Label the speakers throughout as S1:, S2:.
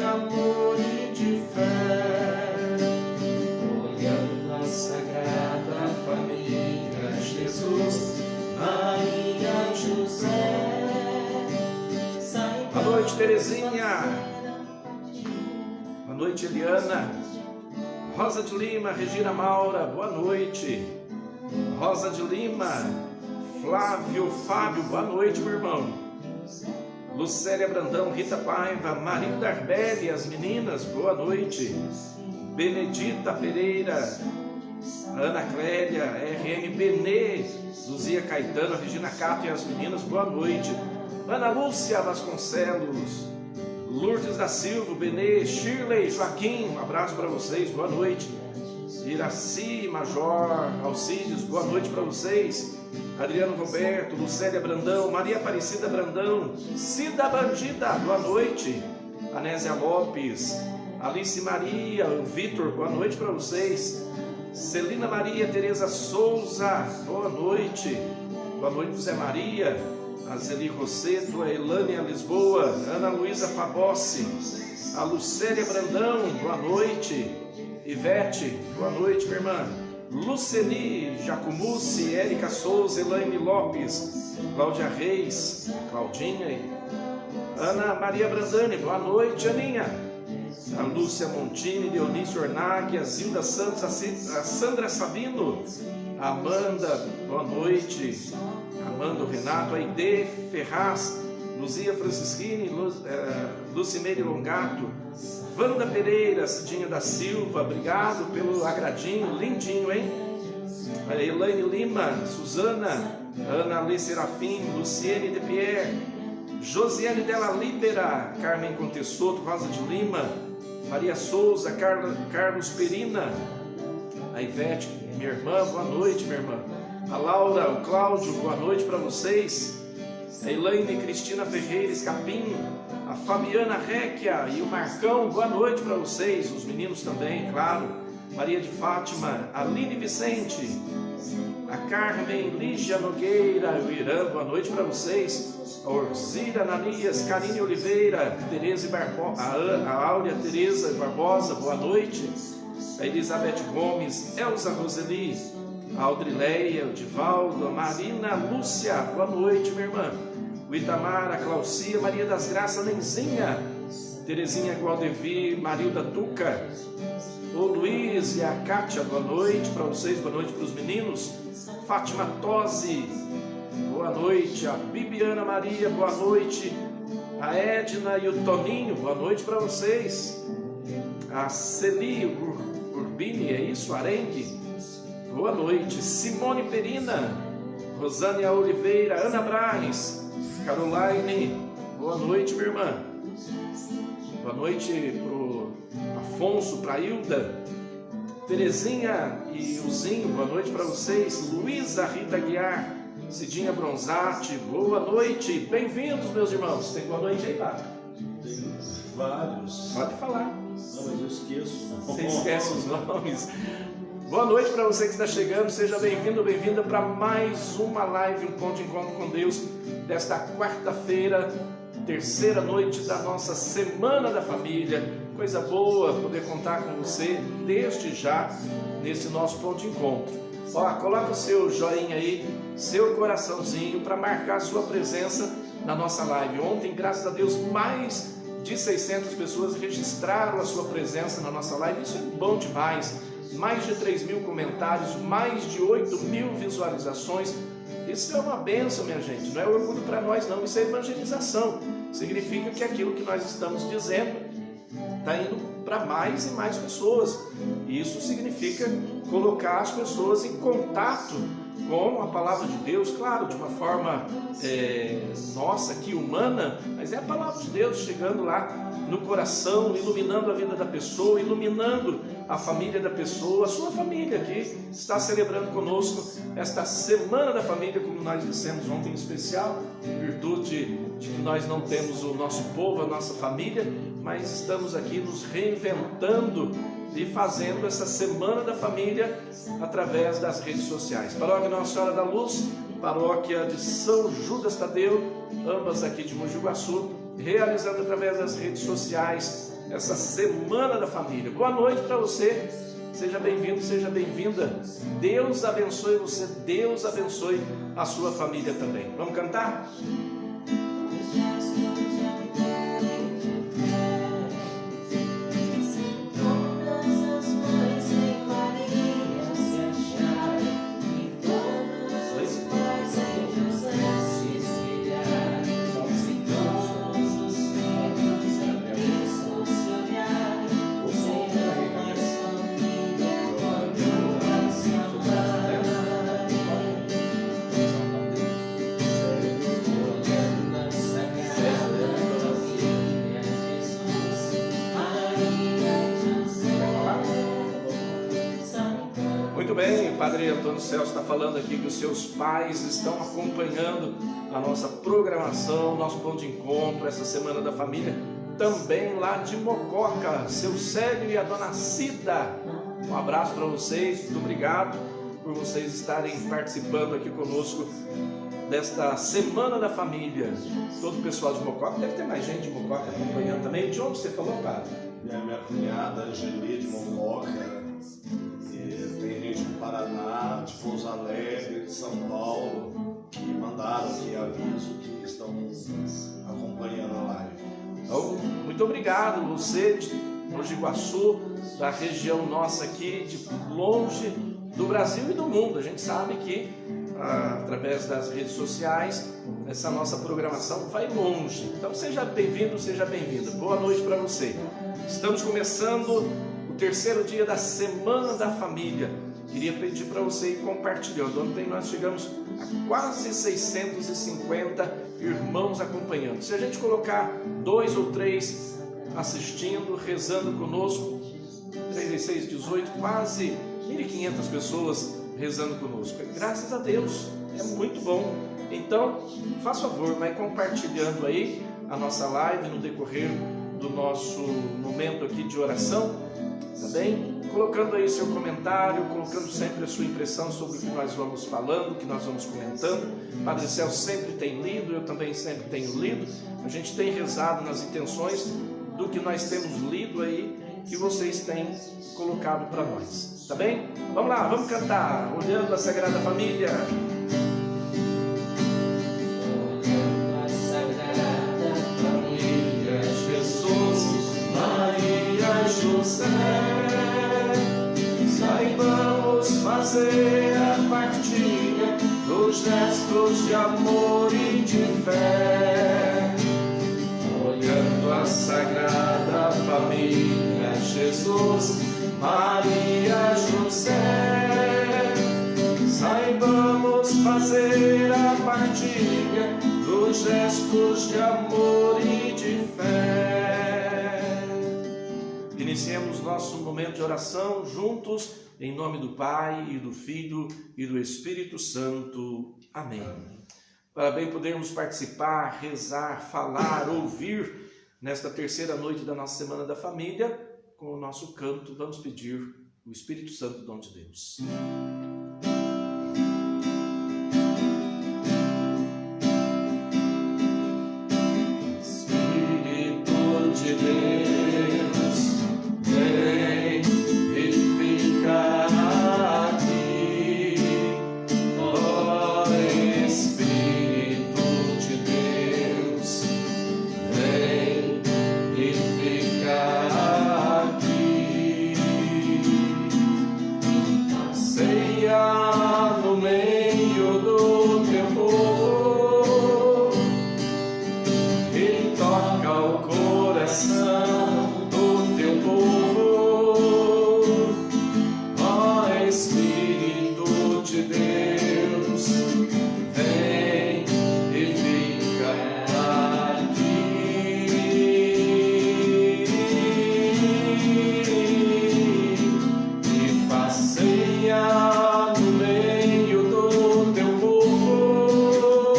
S1: de amor e de fé, olhando a Sagrada Família, Jesus, Maria, José.
S2: Boa noite, Terezinha. Boa noite, Eliana. Rosa de Lima, Regina Maura, boa noite. Rosa de Lima, Flávio, Fábio, boa noite, meu irmão. Lucélia Brandão, Rita Paiva, Marilda Arbelli, as meninas, boa noite. Benedita Pereira, Ana Clélia, RM Benê, Luzia Caetano, Regina Cato e as meninas, boa noite. Ana Lúcia Vasconcelos, Lourdes da Silva, Benê, Shirley, Joaquim, um abraço para vocês, boa noite. Iraci Major, Alcides, boa noite para vocês. Adriano Roberto, Lucélia Brandão, Maria Aparecida Brandão, Cida Bandida, boa noite. Anésia Lopes, Alice Maria, Vitor, boa noite para vocês. Celina Maria Tereza Souza, boa noite. Boa noite, José Maria. Azeli Rosseto, a Elânia Lisboa, Ana Luísa Fabossi, a Lucélia Brandão, boa noite. Ivete, boa noite, minha irmã. Luceni Jacumucci, Érica Souza, Elaine Lopes, Cláudia Reis, Claudinha, Ana Maria Brandani, boa noite, Aninha. A Lúcia Montini, Dionísio Ornaghi, a Zilda Santos, a Sandra Sabino, a Amanda, boa noite. Amanda Renato, Aide Ferraz, Luzia Francisquini, Lucimeire Longato, Wanda Pereira, Cidinha da Silva, obrigado pelo agradinho, lindinho, hein? Elaine Lima, Suzana, Ana Alê Serafim, Luciene de Pierre, Josiane Della Libera, Carmen Contessoto, Rosa de Lima, Maria Souza, Carlos Perina, a Ivete, minha irmã, boa noite, minha irmã. A Laura, o Cláudio, boa noite para vocês. A Elaine Cristina Ferreira Escapim, a Fabiana Réquia e o Marcão, boa noite para vocês. Os meninos também, claro. Maria de Fátima, Aline Vicente, a Carmen Lígia Nogueira, o Irã, boa noite para vocês. A Orzira Ananias, Karine Oliveira, Tereza Barbosa, a Áurea Tereza Barbosa, boa noite. A Elizabeth Gomes, Elza Roseli, a Audrileia, o Divaldo, a Marina Lúcia, boa noite, minha irmã. O Itamar, a Claucia, Maria das Graças, Nenzinha, Terezinha Gualdevir, Marilda Tuca, o Luiz e a Kátia, boa noite para vocês, boa noite para os meninos. Fátima Tosi, boa noite. A Bibiana Maria, boa noite. A Edna e o Toninho, boa noite para vocês. A Celi Urbini, é isso? Arenque, boa noite. Simone Perina, Rosânia Oliveira, Ana Braz, Caroline, boa noite, minha irmã. Boa noite pro Afonso, pra Hilda, Terezinha e o Zinho, boa noite para vocês. Luísa Rita Guiar, Cidinha Bronzatti, boa noite. Bem-vindos, meus irmãos. Tem boa noite aí, tá?
S3: Tem vários.
S2: Pode falar.
S3: Não, mas eu esqueço.
S2: Você esquece os nomes. Boa noite para você que está chegando, seja bem-vindo, bem-vinda para mais uma live, um ponto de encontro com Deus, desta quarta-feira, terceira noite da nossa Semana da Família. Coisa boa poder contar com você desde já, nesse nosso ponto de encontro. Ó, coloca o seu joinha aí, seu coraçãozinho, para marcar a sua presença na nossa live. Ontem, graças a Deus, mais de 600 pessoas registraram a sua presença na nossa live, isso é bom demais. Mais de 3.000 comentários, mais de 8.000 visualizações. Isso é uma bênção, minha gente. Não é orgulho para nós, não. Isso é evangelização. Significa que aquilo que nós estamos dizendo está indo para mais e mais pessoas. E isso significa colocar as pessoas em contato com a palavra de Deus, claro, de uma forma nossa aqui, humana, mas é a palavra de Deus chegando lá no coração, iluminando a vida da pessoa, iluminando a família da pessoa. A sua família aqui está celebrando conosco esta Semana da Família, como nós dissemos ontem em especial, em virtude de que nós não temos o nosso povo, a nossa família, mas estamos aqui nos reinventando e fazendo essa Semana da Família através das redes sociais. Paróquia Nossa Senhora da Luz, Paróquia de São Judas Tadeu, ambas aqui de Mogi Guaçu, realizando através das redes sociais essa Semana da Família. Boa noite para você, seja bem-vindo, seja bem-vinda. Deus abençoe você, Deus abençoe a sua família também. Vamos cantar? Padre Antônio Celso está falando aqui que os seus pais estão acompanhando a nossa programação, nosso ponto de encontro, essa Semana da Família, também lá de Mococa, seu Célio e a dona Cida. Um abraço para vocês, muito obrigado por vocês estarem participando aqui conosco desta Semana da Família. Todo o pessoal de Mococa, deve ter mais gente de Mococa acompanhando também. De onde você falou, Padre?
S3: Minha cunhada, Angeli, de Mococa. Tem gente do Paraná, de Pouso Alegre, de São Paulo, que mandaram aqui aviso que estão acompanhando a live.
S2: Então, muito obrigado, você de Mogi Guaçu, da região nossa aqui, de longe do Brasil e do mundo. A gente sabe que através das redes sociais essa nossa programação vai longe. Então seja bem-vindo, seja bem-vinda. Boa noite para você. Estamos começando o terceiro dia da Semana da Família. Queria pedir para você ir compartilhando. Ontem nós chegamos a quase 650 irmãos acompanhando. Se a gente colocar 2 ou 3 assistindo, rezando conosco, 3 e 6, 18, quase 1.500 pessoas rezando conosco. Graças a Deus, é muito bom. Então, faz favor, vai compartilhando aí a nossa live no decorrer do nosso momento aqui de oração, tá bem? Colocando aí seu comentário, colocando sempre a sua impressão sobre o que nós vamos falando, o que nós vamos comentando. Padre Celso sempre tem lido, eu também sempre tenho lido. A gente tem rezado nas intenções do que nós temos lido aí, que vocês têm colocado para nós, tá bem? Vamos lá, vamos cantar, olhando a Sagrada Família.
S1: Olhando a Sagrada Família, Jesus, Maria, José, saibamos fazer a partilha dos gestos de amor e de fé. Olhando a Sagrada Família, Jesus, Maria, José, saibamos fazer a partilha dos gestos de amor e de fé. Iniciemos nosso momento de oração juntos, em nome do Pai, e do Filho, e do Espírito Santo. Amém. Para bem podermos participar, rezar, falar, ouvir, nesta terceira noite da nossa Semana da Família, com o nosso canto, vamos pedir o Espírito Santo, dom de Deus. Espírito de Deus, vem e fica aqui. Ó Espírito de Deus, vem e fica aqui. Ceia no meio do teu povo e toca o coração do teu povo. Ó Espírito de Deus, vem e fica aqui. E passeia no meio do teu povo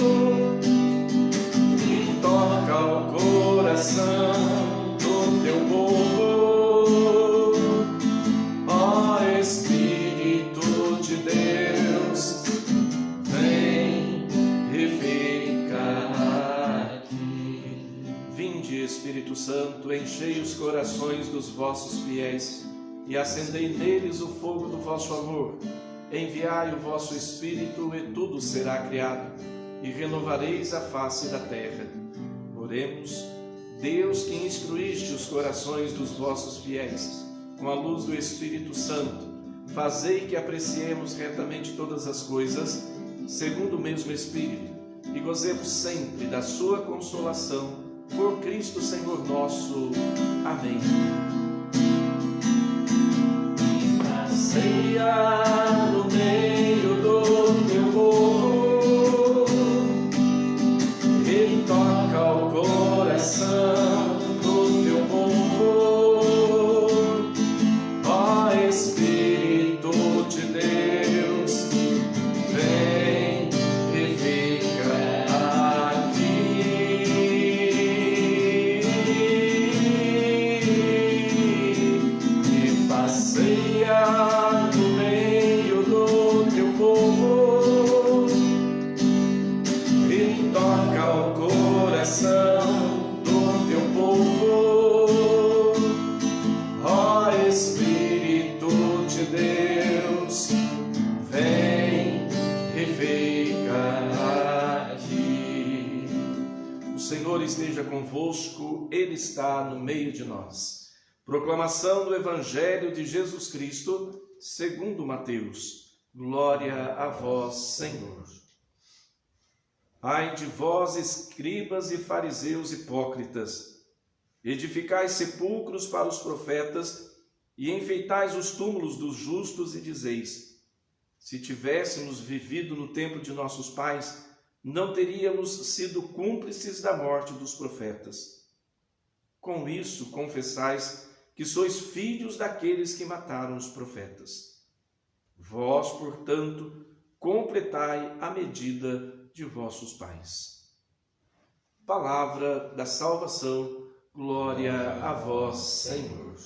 S1: e toca o coração do teu povo. Ó Espírito de Deus, vem e fica aqui.
S2: Vinde, Espírito Santo, enchei os corações dos vossos fiéis e acendei neles o fogo do vosso amor. Enviai o vosso Espírito e tudo será criado, e renovareis a face da terra. Oremos. Deus, que instruíste os corações dos vossos fiéis com a luz do Espírito Santo, fazei que apreciemos retamente todas as coisas, segundo o mesmo Espírito, e gozemos sempre da sua consolação, por Cristo Senhor nosso. Amém. Na ceia no meio do teu povo, Ele toca o coração do teu povo. Ó Espírito de Deus, vem e fica aqui. E passeia no meio do teu povo. E toca o coração do teu povo. Ó Espírito de Deus, vem e fica aqui. O Senhor esteja convosco, Ele está no meio de nós. Proclamação do Evangelho de Jesus Cristo, segundo Mateus. Glória a vós, Senhor. Ai de vós, escribas e fariseus hipócritas, edificais sepulcros para os profetas e enfeitais os túmulos dos justos e dizeis: se tivéssemos vivido no tempo de nossos pais, não teríamos sido cúmplices da morte dos profetas. Com isso confessais que sois filhos daqueles que mataram os profetas. Vós, portanto, completai a medida de vossos pais. Palavra da salvação, glória a vós, Senhor.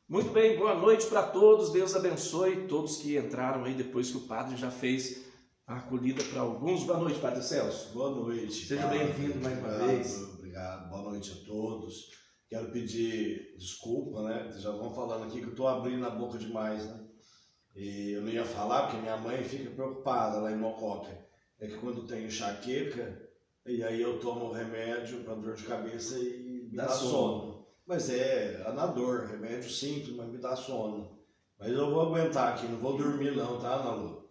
S2: Muito bem, boa noite para todos, Deus abençoe todos que entraram aí depois que o padre já fez a acolhida para alguns. Boa noite, Padre Celso.
S3: Boa noite.
S2: Seja bem-vindo mais uma vez.
S3: Obrigado, boa noite a todos. Quero pedir desculpa, né? Já vão falando aqui que eu estou abrindo a boca demais, né? E eu não ia falar porque minha mãe fica preocupada lá em Mococa. É que quando tem enxaqueca, e aí eu tomo remédio para dor de cabeça e me dá sono. Mas é na dor, remédio simples, mas me dá sono. Mas eu vou aguentar aqui, não vou dormir não, tá, Nalu?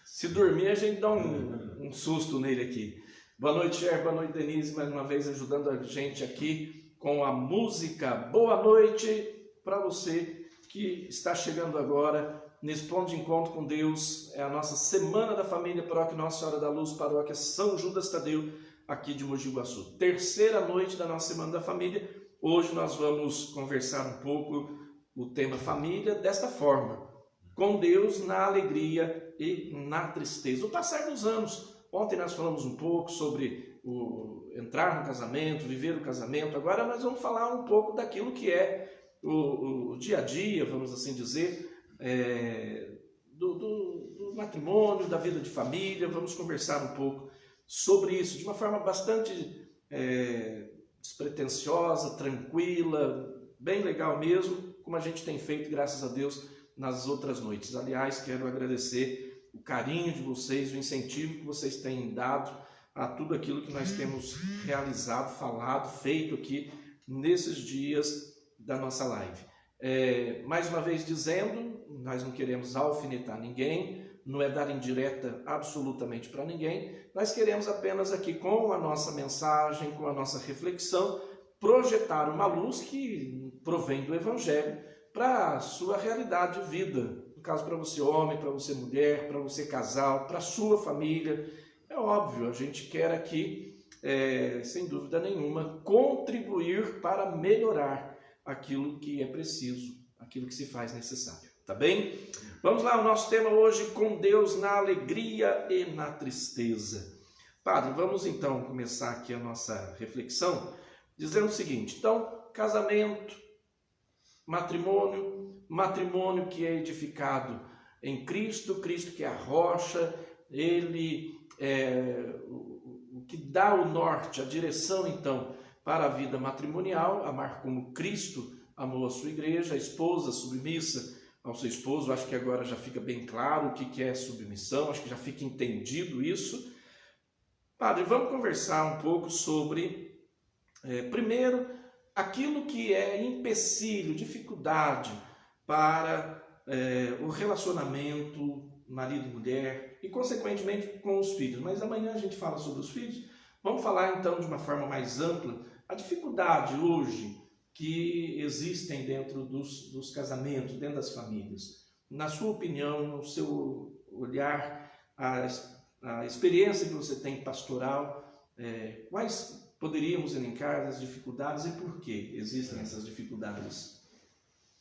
S2: Se dormir, a gente dá um susto nele aqui. Boa noite, Cher, boa noite, Denise, mais uma vez ajudando a gente aqui com a música. Boa noite para você que está chegando agora nesse ponto de encontro com Deus. É a nossa Semana da Família, Paróquia Nossa Senhora da Luz, Paróquia São Judas Tadeu, aqui de Mogi Guaçu. Terceira noite da nossa Semana da Família. Hoje nós vamos conversar um pouco o tema família desta forma: com Deus na alegria e na tristeza. O passar dos anos. Ontem nós falamos um pouco sobre entrar no casamento, viver o casamento. Agora nós vamos falar um pouco daquilo que é o dia a dia, vamos assim dizer, do matrimônio, da vida de família. Vamos conversar um pouco sobre isso de uma forma bastante despretensiosa, tranquila, bem legal mesmo, como a gente tem feito, graças a Deus, nas outras noites. Aliás, quero agradecer o carinho de vocês, o incentivo que vocês têm dado a tudo aquilo que nós temos realizado, falado, feito aqui nesses dias da nossa live. Mais uma vez dizendo, nós não queremos alfinetar ninguém, não é dar indireta absolutamente para ninguém, nós queremos apenas aqui, com a nossa mensagem, com a nossa reflexão, projetar uma luz que provém do Evangelho para a sua realidade de vida. No caso, para você homem, para você mulher, para você casal, para a sua família. É óbvio, a gente quer aqui, sem dúvida nenhuma, contribuir para melhorar aquilo que é preciso, aquilo que se faz necessário. Tá bem? Vamos lá, o nosso tema hoje: com Deus na alegria e na tristeza. Padre, vamos então começar aqui a nossa reflexão dizendo o seguinte: então, casamento, matrimônio que é edificado em Cristo, Cristo que é a rocha, ele é o que dá o norte, a direção então para a vida matrimonial, amar como Cristo amou a sua igreja, a esposa submissa ao seu esposo. Acho que agora já fica bem claro o que é submissão, acho que já fica entendido isso. Padre, vamos conversar um pouco sobre, primeiro, aquilo que é empecilho, dificuldade para o relacionamento marido e mulher e, consequentemente, com os filhos. Mas amanhã a gente fala sobre os filhos. Vamos falar, então, de uma forma mais ampla, a dificuldade hoje que existem dentro dos casamentos, dentro das famílias. Na sua opinião, no seu olhar, a experiência que você tem pastoral, quais poderíamos elencar as dificuldades e por que existem essas dificuldades?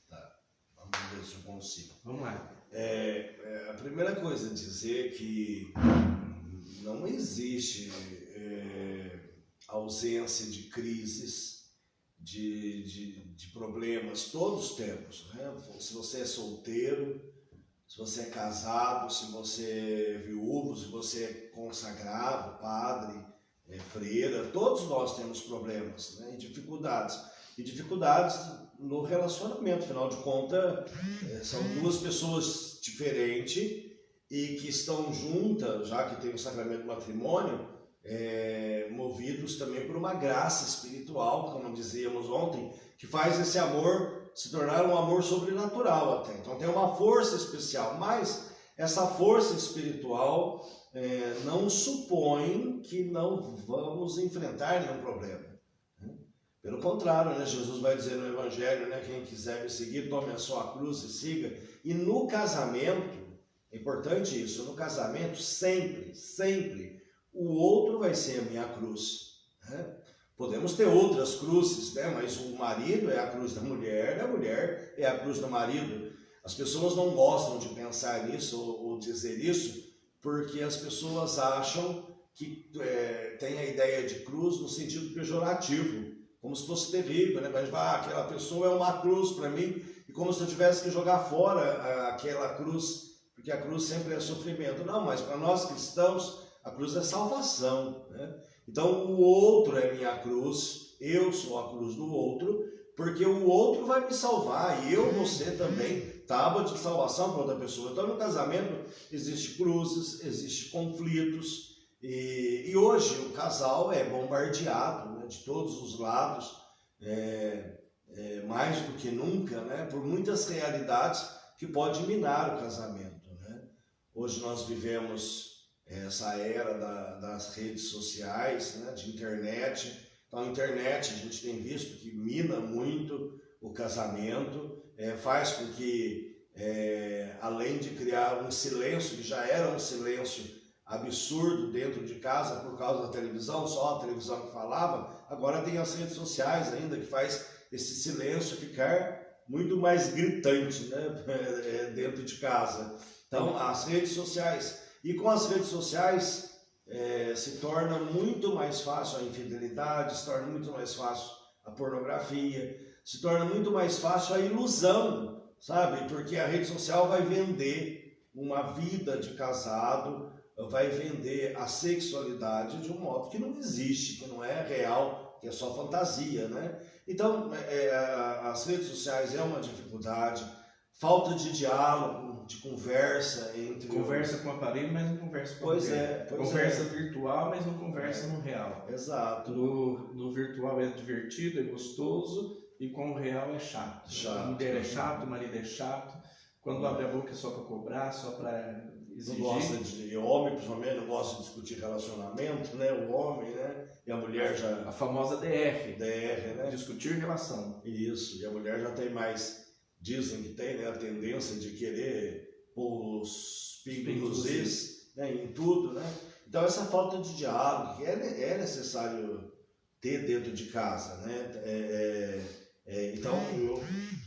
S3: Tá, vamos ver se eu consigo.
S2: Vamos lá.
S3: A primeira coisa é dizer que não existe ausência de crises, de problemas, todos temos, né? Se você é solteiro, se você é casado, se você é viúvo, se você é consagrado, padre, freira, todos nós temos problemas, né? E dificuldades no relacionamento. Afinal de contas, são duas pessoas diferentes e que estão juntas, já que tem o sacramento do matrimônio, movidos também por uma graça espiritual, como dizíamos ontem, que faz esse amor se tornar um amor sobrenatural até. Então tem uma força especial, mas essa força espiritual não supõe que não vamos enfrentar nenhum problema. Pelo contrário, né? Jesus vai dizer no Evangelho, né? Quem quiser me seguir, tome a sua cruz e siga. E no casamento, é importante isso, no casamento sempre, o outro vai ser a minha cruz, né? Podemos ter outras cruzes, né? Mas o marido é a cruz da mulher, a mulher é a cruz do marido. As pessoas não gostam de pensar nisso ou dizer isso, porque as pessoas acham que tem a ideia de cruz no sentido pejorativo, como se fosse terrível, né? Mas aquela pessoa é uma cruz para mim, e como se eu tivesse que jogar fora aquela cruz, porque a cruz sempre é sofrimento. Não, mas para nós cristãos, a cruz é salvação, né? Então o outro é minha cruz, eu sou a cruz do outro, porque o outro vai me salvar, e eu vou ser também tábua de salvação para outra pessoa. Então no casamento existe cruzes, existe conflitos, e hoje o casal é bombardeado, né, de todos os lados, mais do que nunca, né, por muitas realidades que podem minar o casamento, né? Hoje nós vivemos essa era das redes sociais, né, de internet. Então a internet a gente tem visto que mina muito o casamento, faz com que, além de criar um silêncio, que já era um silêncio absurdo dentro de casa por causa da televisão, só a televisão que falava, agora tem as redes sociais ainda, que faz esse silêncio ficar muito mais gritante, né, dentro de casa. Então as redes sociais, e com as redes sociais se torna muito mais fácil a infidelidade, se torna muito mais fácil a pornografia, se torna muito mais fácil a ilusão, sabe? Porque a rede social vai vender uma vida de casado, vai vender a sexualidade de um modo que não existe, que não é real, que é só fantasia, né? Então, as redes sociais é uma dificuldade, falta de diálogo, de conversa entre...
S2: Conversa com o aparelho, mas não conversa com o aparelho. Conversa virtual, mas não conversa no real.
S3: Exato.
S2: No virtual é divertido, é gostoso, e com o real é chato. A mulher é chata, o marido é chato. Quando abre a boca é só para cobrar, só para exigir.
S3: Não gosta de homem, principalmente, não gosta de discutir relacionamento, né? O homem, né? E a mulher já...
S2: A famosa DR.
S3: DR, né?
S2: Discutir relação.
S3: Isso, e a mulher já tem mais... Dizem que tem, né, a tendência de querer pôr os pingos nos is, né, em tudo, né? Então essa falta de diálogo que é necessário ter dentro de casa, né? Então eu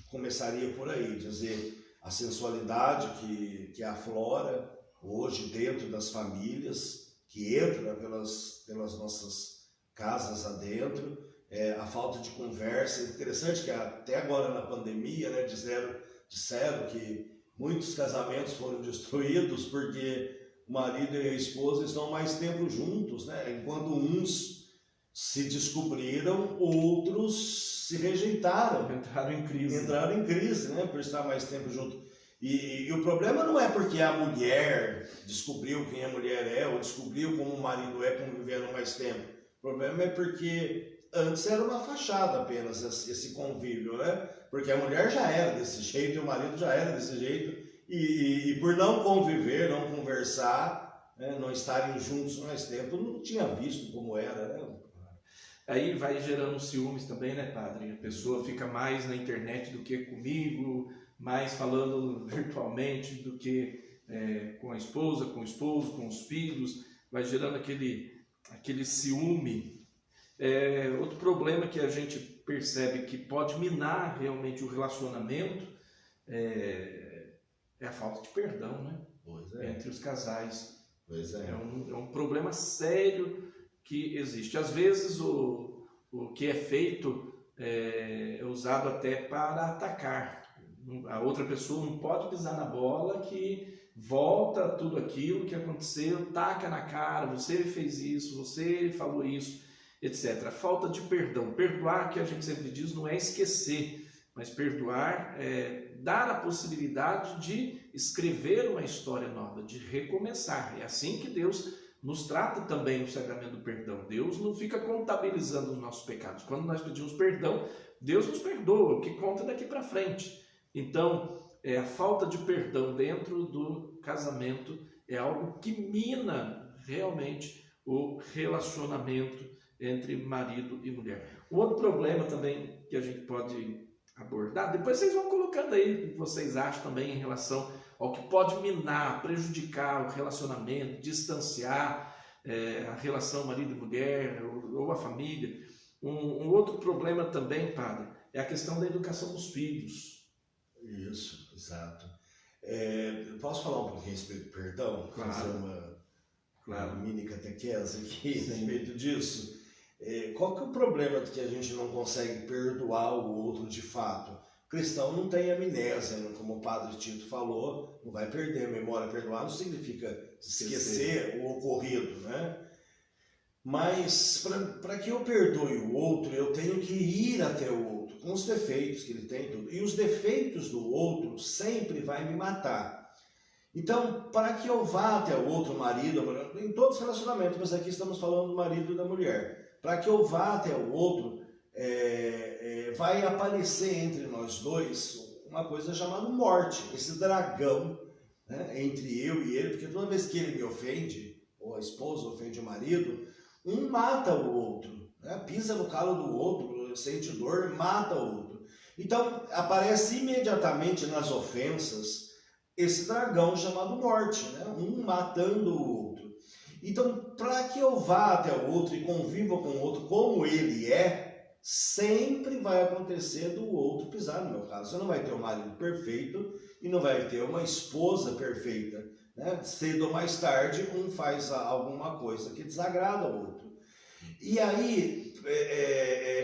S3: começaria por aí, dizer a sensualidade que aflora hoje dentro das famílias, que entra pelas nossas casas adentro. A falta de conversa. Interessante que até agora na pandemia, né, disseram que muitos casamentos foram destruídos porque o marido e a esposa estão mais tempo juntos, né? Enquanto uns se descobriram, outros se rejeitaram.
S2: Entraram em crise.
S3: Entraram em crise, né? Por estar mais tempo junto. E o problema não é porque a mulher descobriu quem a mulher é, ou descobriu como o marido é, conviveram mais tempo. O problema é porque antes era uma fachada apenas esse convívio, né? Porque a mulher já era desse jeito e o marido já era desse jeito. E por não conviver, não conversar, né? Não estarem juntos mais tempo, não tinha visto como era, né?
S2: Aí vai gerando ciúmes também, né, padre? A pessoa fica mais na internet do que comigo, mais falando virtualmente do que com a esposa, com o esposo, com os filhos, vai gerando aquele ciúme. Outro problema que a gente percebe que pode minar realmente o relacionamento é a falta de perdão, né?
S3: Pois é.
S2: Entre os casais.
S3: Pois é.
S2: É um problema sério que existe. Às vezes o que é feito é usado até para atacar. A outra pessoa não pode pisar na bola que volta tudo aquilo que aconteceu, taca na cara, você fez isso, você falou isso, etc. Falta de perdão. Perdoar, que a gente sempre diz, não é esquecer, mas perdoar é dar a possibilidade de escrever uma história nova, de recomeçar. É assim que Deus nos trata também no sacramento do perdão. Deus não fica contabilizando os nossos pecados. Quando nós pedimos perdão, Deus nos perdoa, o que conta daqui para frente. Então, a falta de perdão dentro do casamento é algo que mina realmente o relacionamento entre marido e mulher. Um outro problema também que a gente pode abordar, depois vocês vão colocando aí o que vocês acham também em relação ao que pode minar, prejudicar o relacionamento, distanciar a relação marido e mulher ou a família. Um outro problema também, padre, é a questão da educação dos filhos.
S3: Isso, exato. Posso falar um pouquinho a respeito do perdão?
S2: Claro.
S3: Fazer uma mini catequese aqui a respeito disso. Qual que é o problema de que a gente não consegue perdoar o outro de fato? O cristão não tem amnésia, como o padre Tito falou, não vai perder a memória. Perdoar não significa esquecer o ocorrido, né? Mas para que eu perdoe o outro, eu tenho que ir até o outro, com os defeitos que ele tem, tudo. E os defeitos do outro sempre vai me matar. Então, para que eu vá até o outro, marido, em todos os relacionamentos, mas aqui estamos falando do marido e da mulher. Para que eu vá até o outro, vai aparecer entre nós dois uma coisa chamada morte, esse dragão, né, entre eu e ele, porque toda vez que ele me ofende, ou a esposa ofende o marido, um mata o outro, né, pisa no calo do outro, sente dor, mata o outro. Então, aparece imediatamente nas ofensas esse dragão chamado morte, né, um matando o outro. Então, para que eu vá até o outro e conviva com o outro como ele é, sempre vai acontecer do outro pisar, no meu caso. Você não vai ter um marido perfeito e não vai ter uma esposa perfeita, né? Cedo ou mais tarde, um faz alguma coisa que desagrada o outro. E aí,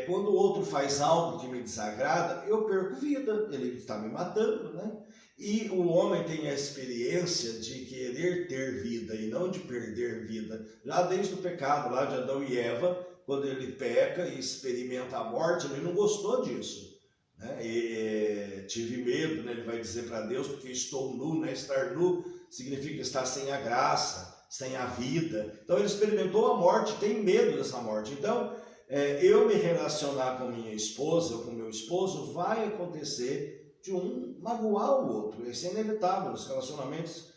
S3: quando o outro faz algo que me desagrada, eu perco vida, ele está me matando, né? E o homem tem a experiência de querer ter vida e não de perder vida. Já desde o pecado lá de Adão e Eva, quando ele peca e experimenta a morte, ele não gostou disso, né? Tive medo, né? Ele vai dizer para Deus, porque estou nu, né? Estar nu significa estar sem a graça, sem a vida. Então ele experimentou a morte, tem medo dessa morte. Então, eu me relacionar com minha esposa ou com meu esposo vai acontecer de um magoar o outro. Isso é inevitável, os relacionamentos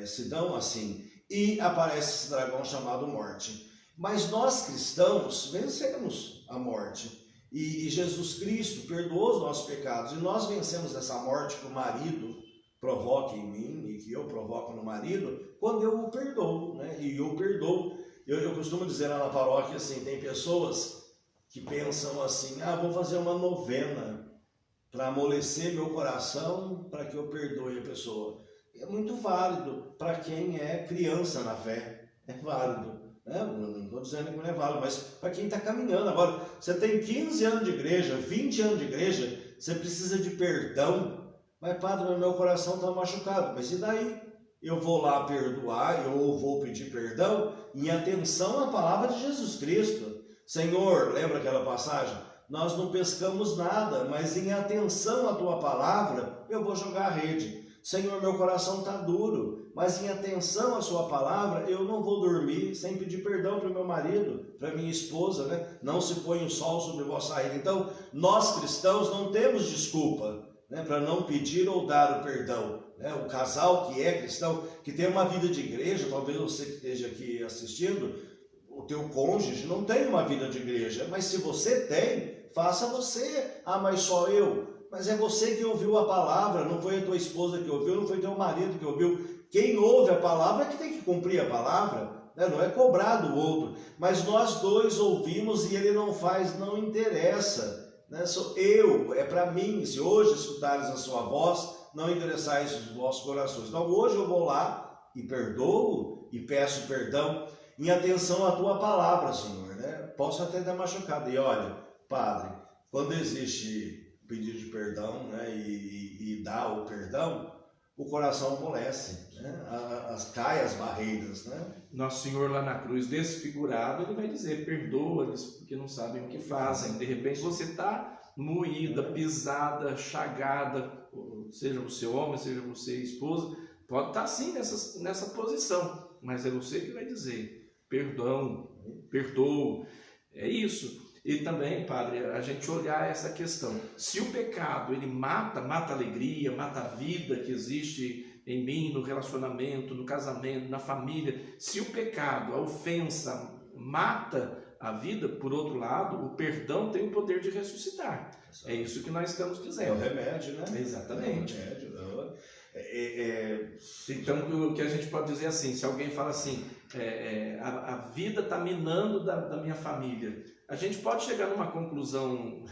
S3: se dão assim. E aparece esse dragão chamado morte. Mas nós cristãos vencemos a morte. E Jesus Cristo perdoou os nossos pecados. E nós vencemos essa morte que o marido provoca em mim e que eu provoco no marido quando eu o perdoo, né? E eu perdoo. Eu costumo dizer lá na paróquia assim, tem pessoas que pensam assim, vou fazer uma novena para amolecer meu coração para que eu perdoe a pessoa. É muito válido para quem é criança na fé. É válido. Não estou dizendo que não é válido, mas para quem está caminhando. Agora, você tem 15 anos de igreja, 20 anos de igreja, você precisa de perdão. Mas, padre, meu coração está machucado. Mas e daí? eu vou lá perdoar, eu vou pedir perdão em atenção à palavra de Jesus Cristo. Senhor, lembra aquela passagem? Nós não pescamos nada, mas em atenção à tua palavra, eu vou jogar a rede. Senhor, meu coração está duro, mas em atenção à sua palavra, eu não vou dormir sem pedir perdão para o meu marido, para minha esposa, né? Não se põe o sol sobre vossa ira. Então, nós cristãos não temos desculpa, né, para não pedir ou dar o perdão. Né? O casal que é cristão, que tem uma vida de igreja, talvez você que esteja aqui assistindo, o teu cônjuge não tem uma vida de igreja, mas se você tem, faça você. Ah, mas só eu. Mas é você que ouviu a palavra, não foi a tua esposa que ouviu, não foi teu marido que ouviu. Quem ouve a palavra é que tem que cumprir a palavra, né? Não é cobrar do outro. Mas nós dois ouvimos e ele não faz, não interessa. Né? Sou eu, é para mim. Se hoje escutares a sua voz, não interessais os vossos corações. Então hoje eu vou lá e perdoo e peço perdão em atenção à tua palavra, Senhor, né? Posso até dar machucado. E olha, Padre, quando existe pedido de perdão, né, e dar o perdão, o coração amolece, né? Cai as barreiras, né?
S2: Nosso Senhor lá na cruz, desfigurado, ele vai dizer, perdoa-lhes porque não sabem o que fazem. De repente você está moída, pisada, chagada, seja você homem, seja você esposa, pode estar sim nessa posição, mas é você que vai dizer, perdão, perdoo, é isso. E também, Padre, a gente olhar essa questão, se o pecado ele mata a alegria, mata a vida que existe em mim, no relacionamento, no casamento, na família, se o pecado, a ofensa mata a vida, por outro lado, o perdão tem o poder de ressuscitar. É isso que nós estamos dizendo.
S3: É o remédio, né?
S2: Exatamente.
S3: É o remédio.
S2: Então, o que a gente pode dizer assim, se alguém fala assim, a vida está minando da minha família, a gente pode chegar numa conclusão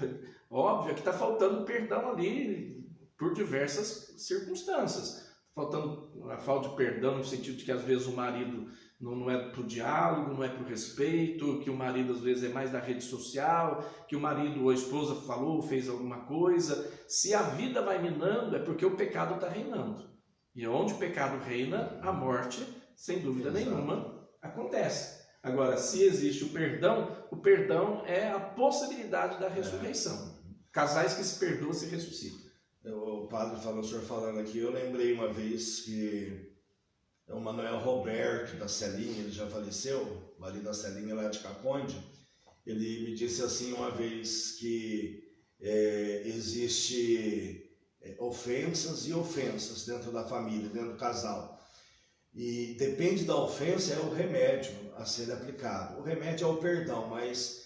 S2: óbvia que está faltando perdão ali por diversas circunstâncias. Faltando a falta de perdão no sentido de que às vezes o marido não é para o diálogo, não é para o respeito, que o marido às vezes é mais da rede social, que o marido ou a esposa falou, fez alguma coisa. Se a vida vai minando, é porque o pecado está reinando. E onde o pecado reina, a morte, sem dúvida nenhuma, acontece. Agora, se existe o perdão é a possibilidade da ressurreição. Casais que se perdoam se ressuscitam.
S3: O padre falou, o senhor falando aqui, eu lembrei uma vez que o Manuel Roberto da Celinha, ele já faleceu, o marido da Celinha lá de Caconde, ele me disse assim uma vez que existe ofensas e ofensas dentro da família, dentro do casal. E depende da ofensa, é o remédio a ser aplicado. O remédio é o perdão, mas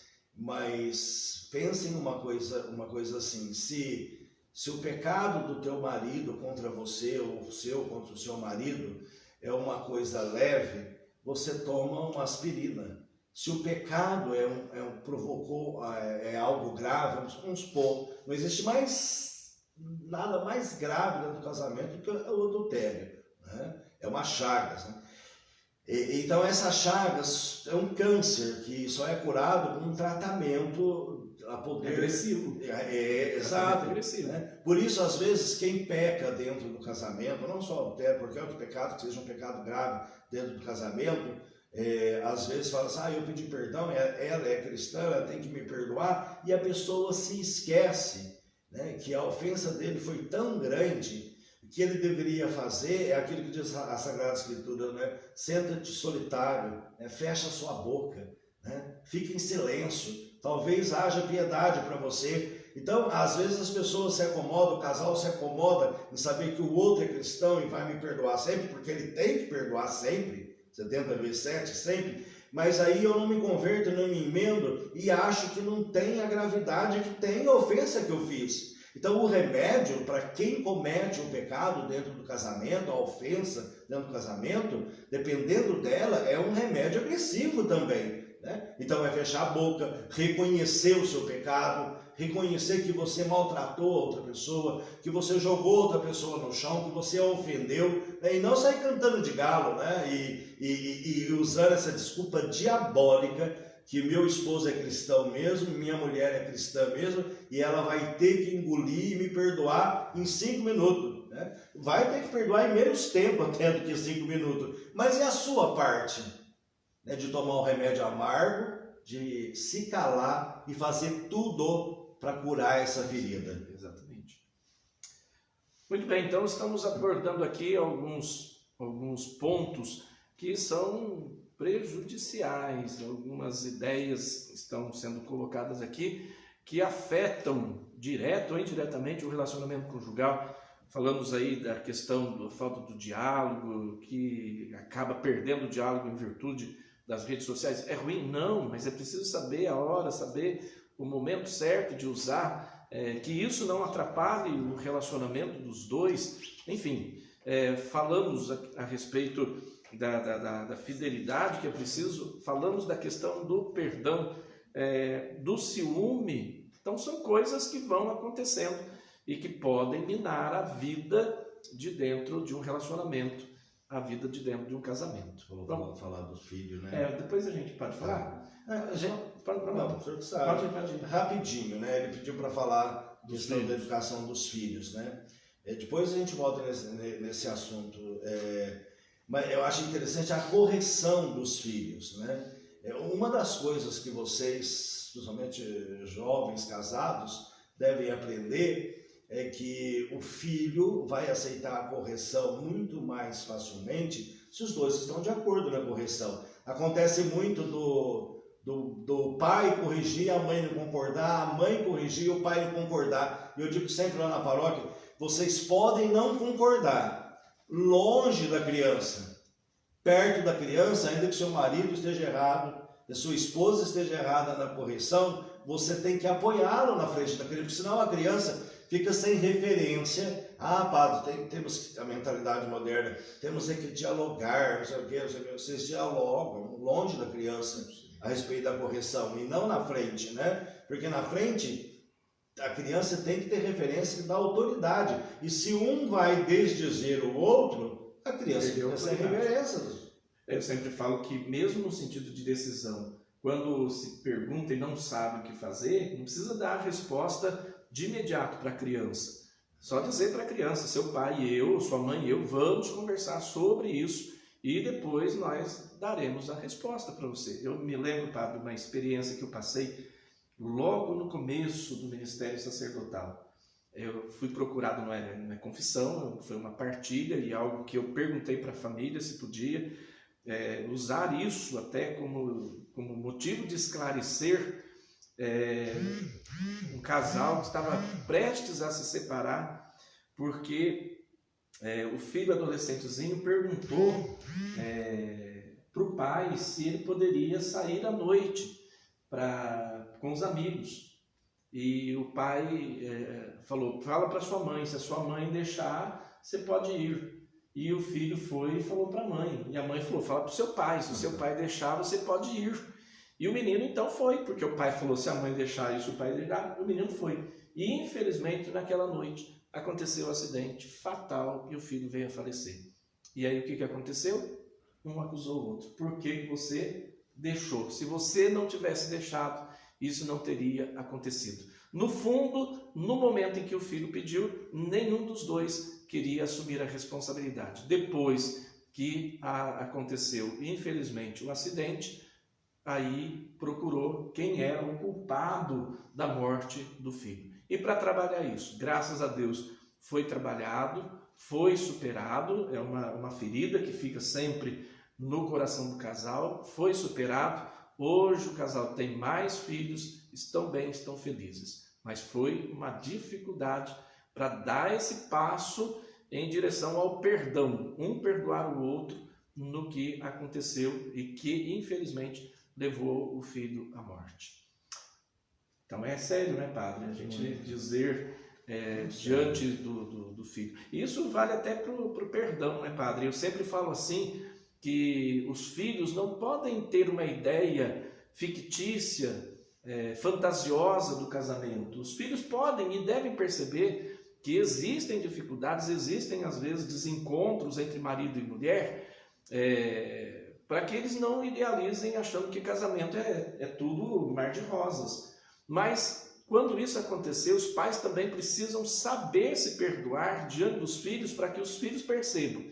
S3: pensem uma coisa assim, se o pecado do teu marido contra você, ou o seu contra o seu marido, é uma coisa leve, você toma uma aspirina. Se o pecado provocou algo grave, vamos supor, não existe nada mais grave dentro do casamento do que o adultério, né? É uma chagas, né? Então essas chagas é um câncer que só é curado com um tratamento a poder
S2: agressivo.
S3: Exato.
S2: Agressivo.
S3: Né? Por isso, às vezes, quem peca dentro do casamento, não só adultério, qualquer outro pecado, que seja um pecado grave dentro do casamento, às vezes fala assim, eu pedi perdão, ela é cristã, ela tem que me perdoar, e a pessoa se esquece, né, que a ofensa dele foi tão grande. O que ele deveria fazer é aquilo que diz a Sagrada Escritura, né? Senta-te solitário, né? Fecha a sua boca, né? Fica em silêncio, talvez haja piedade para você. Então, às vezes as pessoas se acomodam, o casal se acomoda em saber que o outro é cristão e vai me perdoar sempre, porque ele tem que perdoar sempre, 70 vezes 7, sempre, mas aí eu não me converto, não me emendo e acho que não tem a gravidade que tem a ofensa que eu fiz. Então o remédio para quem comete um pecado dentro do casamento, a ofensa dentro do casamento, dependendo dela, é um remédio agressivo também, né? Então é fechar a boca, reconhecer o seu pecado, reconhecer que você maltratou a outra pessoa, que você jogou outra pessoa no chão, que você a ofendeu, né? E não sair cantando de galo, né? E usando essa desculpa diabólica que meu esposo é cristão mesmo, minha mulher é cristã mesmo, e ela vai ter que engolir e me perdoar em 5 minutos. Né? vai ter que perdoar em menos tempo até do que 5 minutos. Mas e a sua parte? De tomar um remédio amargo, de se calar e fazer tudo para curar essa ferida.
S2: Exatamente. Muito bem, então estamos abordando aqui alguns pontos que são prejudiciais, algumas ideias estão sendo colocadas aqui que afetam direto ou indiretamente o relacionamento conjugal. Falamos aí da questão da falta do diálogo, que acaba perdendo o diálogo em virtude das redes sociais. É ruim? Não, mas é preciso saber a hora, saber o momento certo de usar, que isso não atrapalhe o relacionamento dos dois. Enfim, falamos a respeito da fidelidade que é preciso, falamos da questão do perdão, do ciúme. Então são coisas que vão acontecendo e que podem minar a vida de dentro de um relacionamento, a vida de dentro de um casamento.
S3: Vamos falar do filho, né?
S2: Depois a gente pode falar.
S3: O senhor sabe.
S2: Pode ir.
S3: Rapidinho, né? Ele pediu para falar da educação dos filhos, né? Depois a gente volta nesse assunto. Mas eu acho interessante a correção dos filhos, né? Uma das coisas que vocês, principalmente jovens casados, devem aprender é que o filho vai aceitar a correção muito mais facilmente se os dois estão de acordo na correção. Acontece muito do pai corrigir, a mãe não concordar, a mãe corrigir, o pai não concordar. E eu digo sempre lá na paróquia, vocês podem não concordar longe da criança, perto da criança, ainda que seu marido esteja errado, que sua esposa esteja errada na correção, você tem que apoiá-lo na frente da criança, porque senão a criança fica sem referência. Padre, temos a mentalidade moderna, temos que dialogar, não sei o que, vocês dialogam longe da criança a respeito da correção, e não na frente, né? Porque na frente a criança tem que ter referência da autoridade, e se um vai desdizer o outro, a criança fica sem referência.
S2: Eu sempre falo que mesmo no sentido de decisão, quando se pergunta e não sabe o que fazer, não precisa dar a resposta de imediato para a criança. Só dizer para a criança, seu pai e eu, sua mãe e eu, vamos conversar sobre isso e depois nós daremos a resposta para você. Eu me lembro, Padre, de uma experiência que eu passei logo no começo do ministério sacerdotal. Eu fui procurado numa confissão, foi uma partilha e algo que eu perguntei para a família se podia usar isso até como motivo de esclarecer um casal que estava prestes a se separar, porque o filho adolescentezinho perguntou para o pai se ele poderia sair à noite com os amigos. E o pai falou, fala para sua mãe, se a sua mãe deixar, você pode ir. E o filho foi e falou para a mãe. E a mãe falou, fala para o seu pai, se o seu pai deixar, você pode ir. E o menino então foi, porque o pai falou, se a mãe deixar isso, o pai deixar, o menino foi. E infelizmente naquela noite aconteceu um acidente fatal e o filho veio a falecer. E aí o que aconteceu? Um acusou o outro. Por que você deixou? Se você não tivesse deixado, isso não teria acontecido. No fundo, no momento em que o filho pediu, nenhum dos dois queria assumir a responsabilidade. Depois que aconteceu, infelizmente, o acidente, aí procurou quem era o culpado da morte do filho. E para trabalhar isso, graças a Deus, foi trabalhado, foi superado, é uma ferida que fica sempre no coração do casal, foi superado. Hoje o casal tem mais filhos, estão bem, estão felizes. Mas foi uma dificuldade para dar esse passo em direção ao perdão, um perdoar o outro no que aconteceu e que, infelizmente, levou o filho à morte. Então é sério, né, Padre? A gente dizer diante do filho. Isso vale até para o perdão, né, Padre? Eu sempre falo assim, que os filhos não podem ter uma ideia fictícia, fantasiosa do casamento. Os filhos podem e devem perceber que existem dificuldades, existem às vezes desencontros entre marido e mulher, para que eles não idealizem achando que casamento é tudo mar de rosas. Mas quando isso acontecer, os pais também precisam saber se perdoar diante dos filhos, para que os filhos percebam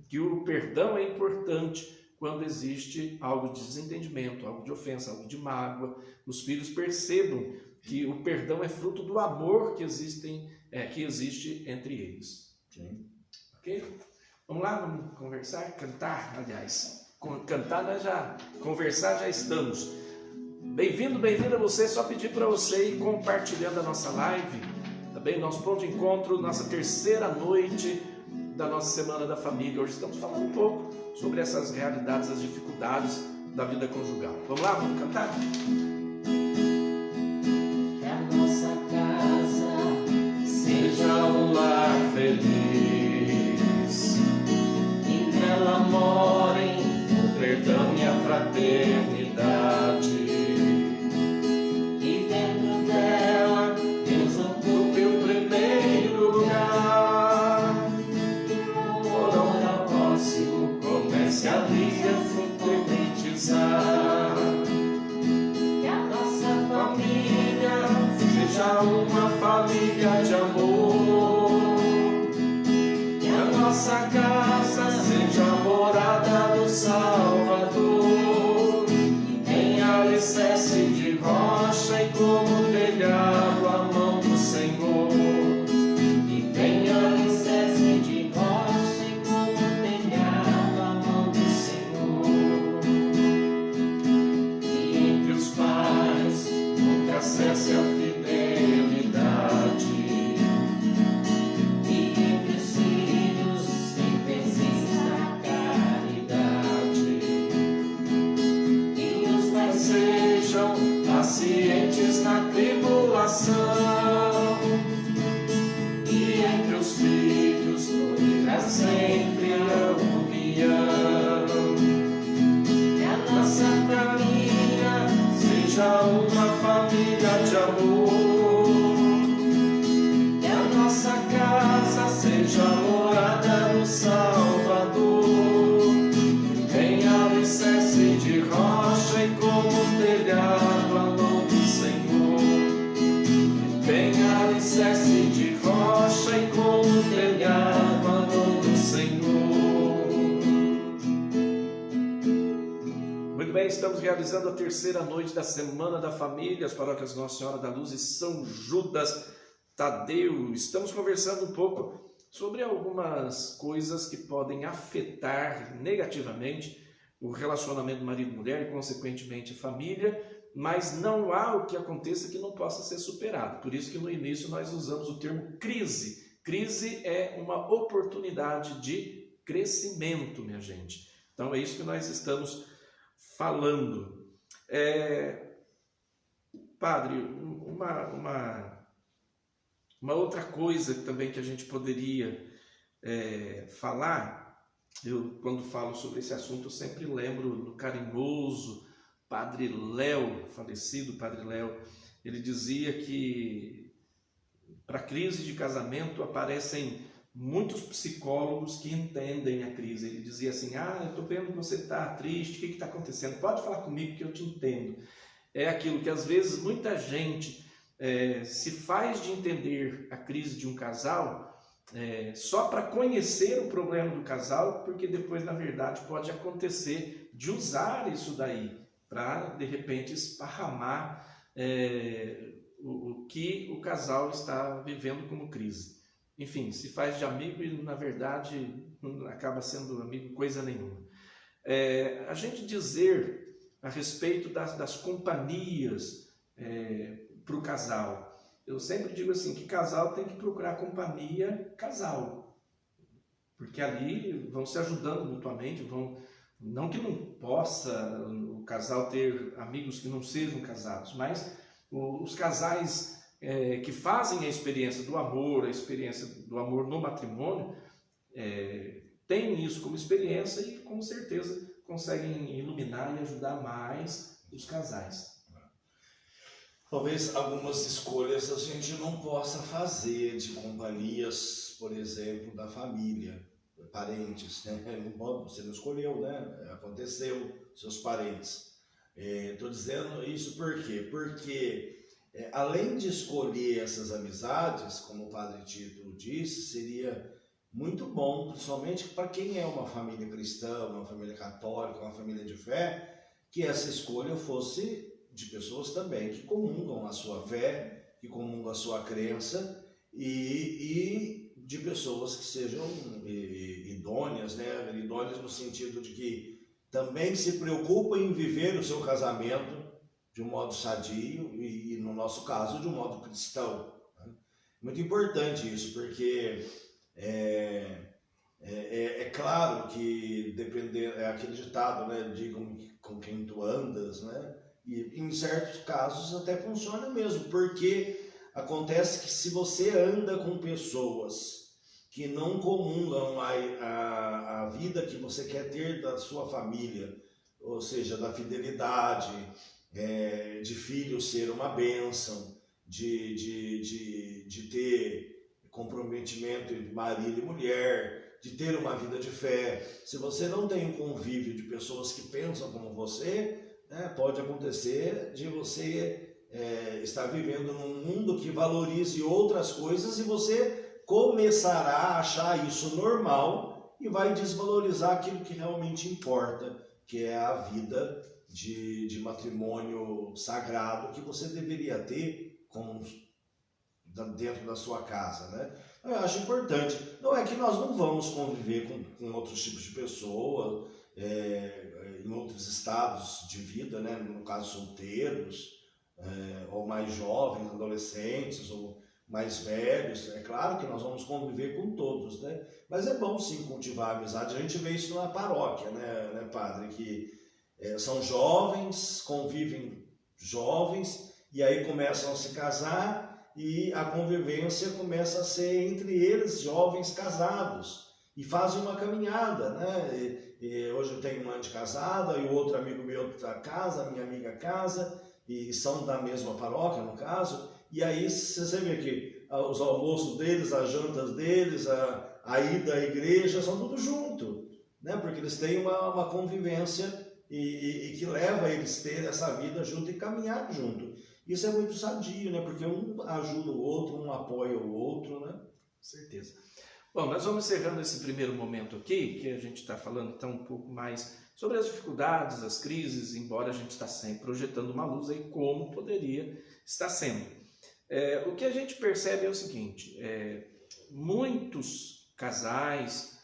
S2: que o perdão é importante quando existe algo de desentendimento, algo de ofensa, algo de mágoa. Os filhos percebam que o perdão é fruto do amor que existe entre eles.
S3: Sim.
S2: Ok? Vamos lá, vamos conversar, cantar, aliás. Cantar nós conversar já estamos. Bem-vindo, bem-vinda você, só pedir para você ir compartilhando a nossa live, tá bem? Nosso ponto de encontro, nossa terceira noite da nossa Semana da Família. Hoje estamos falando um pouco sobre essas realidades, as dificuldades da vida conjugal. Vamos lá, vamos cantar?
S1: Que a nossa casa seja um lar feliz, e nela morem o perdão e a fraternidade. Que a nossa família seja uma família de amor, que a nossa casa seja a morada do Salvador, que tenha alicerce de rocha e como telhado a mão do Senhor, que tenha alicerce de rocha e como telhado a mão do cesse a fidelidade, e entre os filhos sempre exista a caridade, que os pais sejam pacientes na tribulação, e entre os filhos florira sempre a união, que a nossa família seja uma família de amor, que a nossa casa seja a morada do Salvador, que tenha alicerce de rocha e como telhado a mão do Senhor, que tenha alicerce de rocha e como telhado a mão do Senhor.
S2: Muito bem, estamos realizando a terceira noite da Semana da Família, as paróquias Nossa Senhora da Luz e São Judas Tadeu. Estamos conversando um pouco sobre algumas coisas que podem afetar negativamente o relacionamento marido-mulher e, consequentemente, família, mas não há o que aconteça que não possa ser superado. Por isso que no início nós usamos o termo crise. Crise é uma oportunidade de crescimento, minha gente. Então é isso que nós estamos falando. Padre, uma outra coisa também que a gente poderia falar, eu quando falo sobre esse assunto eu sempre lembro do carinhoso Padre Léo, falecido Padre Léo. Ele dizia que para a crise de casamento aparecem muitos psicólogos que entendem a crise. Ele dizia assim, eu estou vendo que você está triste, o que está acontecendo? Pode falar comigo que eu te entendo. É aquilo que às vezes muita gente se faz de entender a crise de um casal só para conhecer o problema do casal, porque depois, na verdade, pode acontecer de usar isso daí para, de repente, esparramar o que o casal está vivendo como crise. Enfim, se faz de amigo e, na verdade, não acaba sendo amigo coisa nenhuma. A gente dizer a respeito das companhias para o casal. Eu sempre digo assim, que casal tem que procurar companhia casal. Porque ali vão se ajudando mutuamente, não que não possa o casal ter amigos que não sejam casados, mas os casais que fazem a experiência do amor, a experiência do amor no matrimônio, têm isso como experiência e com certeza conseguem iluminar e ajudar mais os casais.
S3: Talvez algumas escolhas a gente não possa fazer de companhias, por exemplo, da família, parentes, né? Você não escolheu, né? Aconteceu, seus parentes. Estou dizendo isso por quê? Porque além de escolher essas amizades, como o Padre Tito disse, seria muito bom, principalmente para quem é uma família cristã, uma família católica, uma família de fé, que essa escolha fosse de pessoas também que comungam a sua fé, que comungam a sua crença, e de pessoas que sejam idôneas, né? Idôneas no sentido de que também se preocupam em viver o seu casamento de um modo sadio e, no nosso caso, de um modo cristão. Né? Muito importante isso, porque é claro que depender, é aquele ditado, né? Digam com quem tu andas, né? E em certos casos até funciona mesmo, porque acontece que se você anda com pessoas que não comungam a vida que você quer ter da sua família, ou seja, da fidelidade, de filho ser uma bênção, de ter comprometimento entre marido e mulher, de ter uma vida de fé. Se você não tem um convívio de pessoas que pensam como você, né, pode acontecer de você estar vivendo num mundo que valorize outras coisas e você começará a achar isso normal e vai desvalorizar aquilo que realmente importa, que é a vida de matrimônio sagrado que você deveria ter dentro da sua casa, né? Eu acho importante. Não é que nós não vamos conviver com outros tipos de pessoas, em outros estados de vida, né? No caso, solteiros, ou mais jovens, adolescentes, ou mais velhos. É claro que nós vamos conviver com todos, né? Mas é bom sim cultivar a amizade. A gente vê isso na paróquia, né, padre? Que são jovens, convivem jovens, e aí começam a se casar, e a convivência começa a ser entre eles, jovens casados, e fazem uma caminhada, né? E hoje eu tenho um ano de casada, e o outro amigo meu está casa, minha amiga casa, e são da mesma paróquia, no caso, e aí você vê que os almoços deles, as jantas deles, a ida à igreja, são tudo junto, né? Porque eles têm uma convivência e que leva eles a ter essa vida junto e caminhar junto. Isso é muito sadio, né? Porque um ajuda o outro, um apoia o outro, né?
S2: Certeza. Bom, nós vamos encerrando esse primeiro momento aqui, que a gente está falando então um pouco mais sobre as dificuldades, as crises, embora a gente está sempre projetando uma luz aí como poderia estar sendo. O que a gente percebe é o seguinte, muitos casais,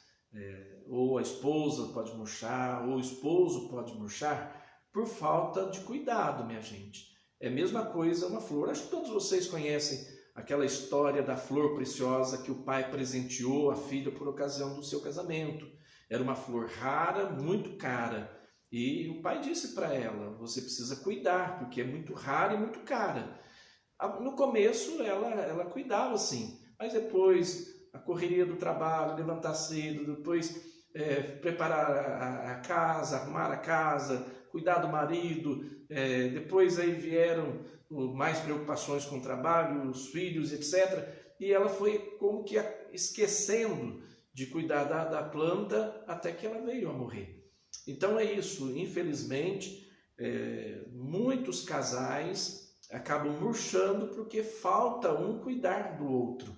S2: ou a esposa pode murchar, ou o esposo pode murchar, por falta de cuidado, minha gente. É a mesma coisa uma flor. Acho que todos vocês conhecem aquela história da flor preciosa que o pai presenteou a filha por ocasião do seu casamento. Era uma flor rara, muito cara. E o pai disse para ela, você precisa cuidar, porque é muito rara e muito cara. No começo ela cuidava sim, mas depois a correria do trabalho, levantar cedo, depois preparar a casa, arrumar a casa, cuidar do marido, depois aí vieram mais preocupações com o trabalho, os filhos, etc. E ela foi como que esquecendo de cuidar da planta até que ela veio a morrer. Então é isso, infelizmente, muitos casais acabam murchando porque falta um cuidar do outro.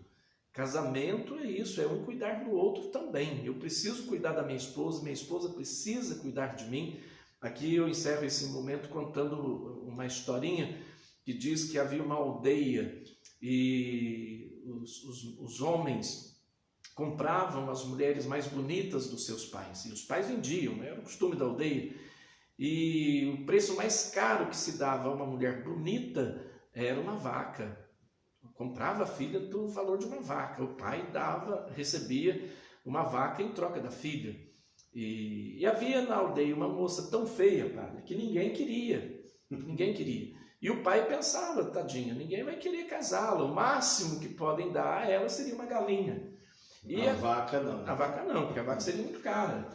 S2: Casamento é isso, é um cuidar do outro também. Eu preciso cuidar da minha esposa precisa cuidar de mim. Aqui eu encerro esse momento contando uma historinha que diz que havia uma aldeia e os homens compravam as mulheres mais bonitas dos seus pais. E os pais vendiam, né? Era o costume da aldeia. E o preço mais caro que se dava a uma mulher bonita era uma vaca. Comprava a filha do valor de uma vaca. O pai recebia uma vaca em troca da filha. E havia na aldeia uma moça tão feia, padre, que ninguém queria. Ninguém queria. E o pai pensava, tadinha, ninguém vai querer casá-la. O máximo que podem dar a ela seria uma galinha. E
S3: a vaca não.
S2: A vaca não, porque a vaca seria muito cara,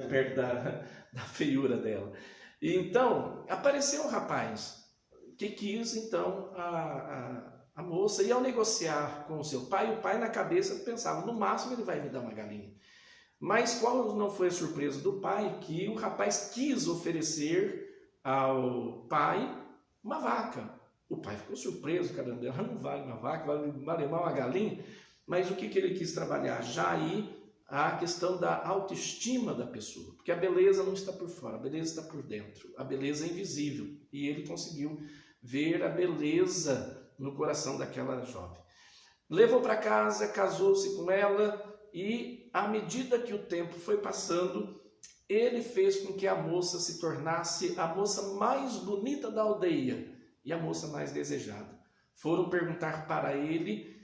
S2: perto da feiura dela. E então, apareceu um rapaz que quis, então, a moça, e ao negociar com o seu pai, o pai na cabeça pensava, no máximo ele vai me dar uma galinha. Mas qual não foi a surpresa do pai? Que o rapaz quis oferecer ao pai uma vaca. O pai ficou surpreso, caramba, ela não vale uma vaca, vale mal uma galinha. Mas o que ele quis trabalhar? Já aí a questão da autoestima da pessoa, porque a beleza não está por fora, a beleza está por dentro, a beleza é invisível, e ele conseguiu ver a beleza no coração daquela jovem. Levou para casa, casou-se com ela, e à medida que o tempo foi passando, ele fez com que a moça se tornasse a moça mais bonita da aldeia e a moça mais desejada. Foram perguntar para ele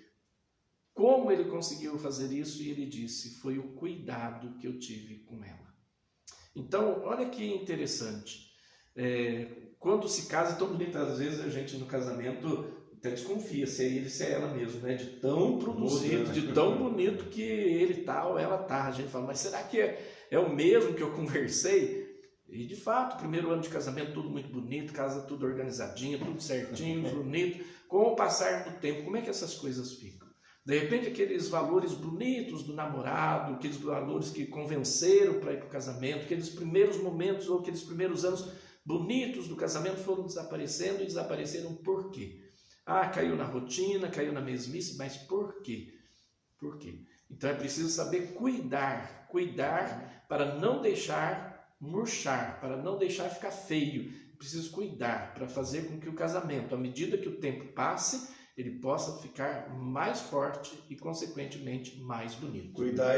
S2: como ele conseguiu fazer isso, e ele disse: foi o cuidado que eu tive com ela. Então, olha que interessante. Quando se casa, tão bonito, às vezes a gente no casamento até desconfia se é ele, se é ela mesmo, né? De tão produzido, de tão bonito que ele tá ou ela tá. A gente fala, mas será que é o mesmo que eu conversei? E de fato, primeiro ano de casamento, tudo muito bonito, casa tudo organizadinha, tudo certinho, bonito. Com o passar do tempo, como é que essas coisas ficam? De repente, aqueles valores bonitos do namorado, aqueles valores que convenceram para ir para o casamento, aqueles primeiros momentos ou aqueles primeiros anos bonitos do casamento foram desaparecendo, e desapareceram por quê? Caiu na rotina, caiu na mesmice, mas por quê? Por quê? Então é preciso saber cuidar para não deixar murchar, para não deixar ficar feio. É preciso cuidar para fazer com que o casamento, à medida que o tempo passe, ele possa ficar mais forte e, consequentemente, mais bonito.
S3: Cuidar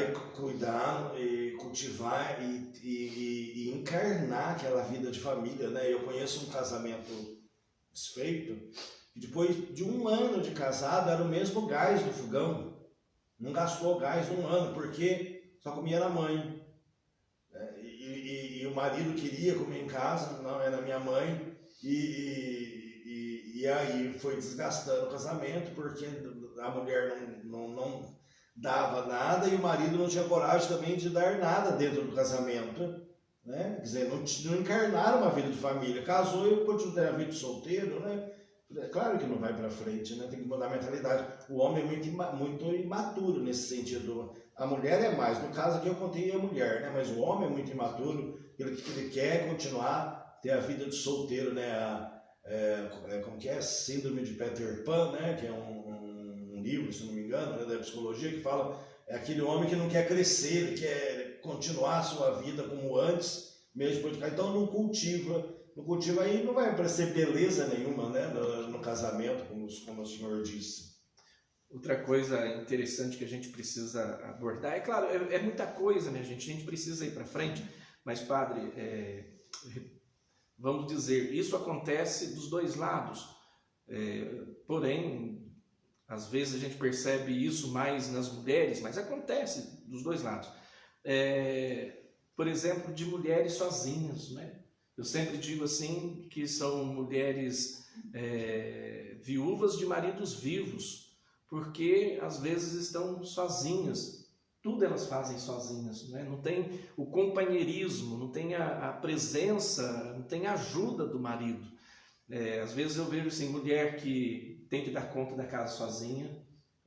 S3: e cultivar e encarnar aquela vida de família, né? Eu conheço um casamento desfeito, que depois de 1 ano de casado era o mesmo gás do fogão. Não gastou gás 1 ano, porque só comia na mãe. E o marido queria comer em casa, não era minha mãe, e aí foi desgastando o casamento, porque a mulher não dava nada e o marido não tinha coragem também de dar nada dentro do casamento, né? Quer dizer, não encarnaram uma vida de família. Casou e continuou a vida de solteiro, né? É claro que não vai para frente, né? Tem que mudar a mentalidade. O homem é muito imaturo nesse sentido. A mulher é mais. No caso aqui eu contei a mulher, né? Mas o homem é muito imaturo. Ele quer continuar, ter a vida de solteiro, né? Como que é? Síndrome de Peter Pan, né? Que é um livro, se não me engano, né? Da psicologia, que fala aquele homem que não quer crescer, ele quer continuar a sua vida como antes, mesmo depois de casar. Então não cultiva aí, não vai aparecer beleza nenhuma, né? No casamento, como o senhor disse.
S2: Outra coisa interessante que a gente precisa abordar, é claro, é muita coisa, minha gente, a gente precisa ir para frente, mas, padre, vamos dizer, isso acontece dos dois lados, porém, às vezes a gente percebe isso mais nas mulheres, mas acontece dos dois lados. Por exemplo, de mulheres sozinhas, né? Eu sempre digo assim que são mulheres viúvas de maridos vivos, porque às vezes estão sozinhas, tudo elas fazem sozinhas, né? Não tem o companheirismo, não tem a presença, não tem a ajuda do marido. Às vezes eu vejo assim, mulher que tem que dar conta da casa sozinha,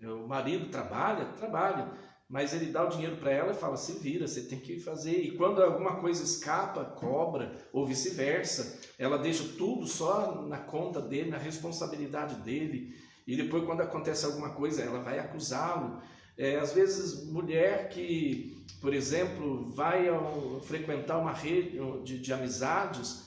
S2: o marido trabalha, mas ele dá o dinheiro para ela e fala, se vira, você tem que fazer. E quando alguma coisa escapa, cobra, ou vice-versa, ela deixa tudo só na conta dele, na responsabilidade dele. E depois, quando acontece alguma coisa, ela vai acusá-lo. Às vezes, mulher que, por exemplo, vai frequentar uma rede de amizades,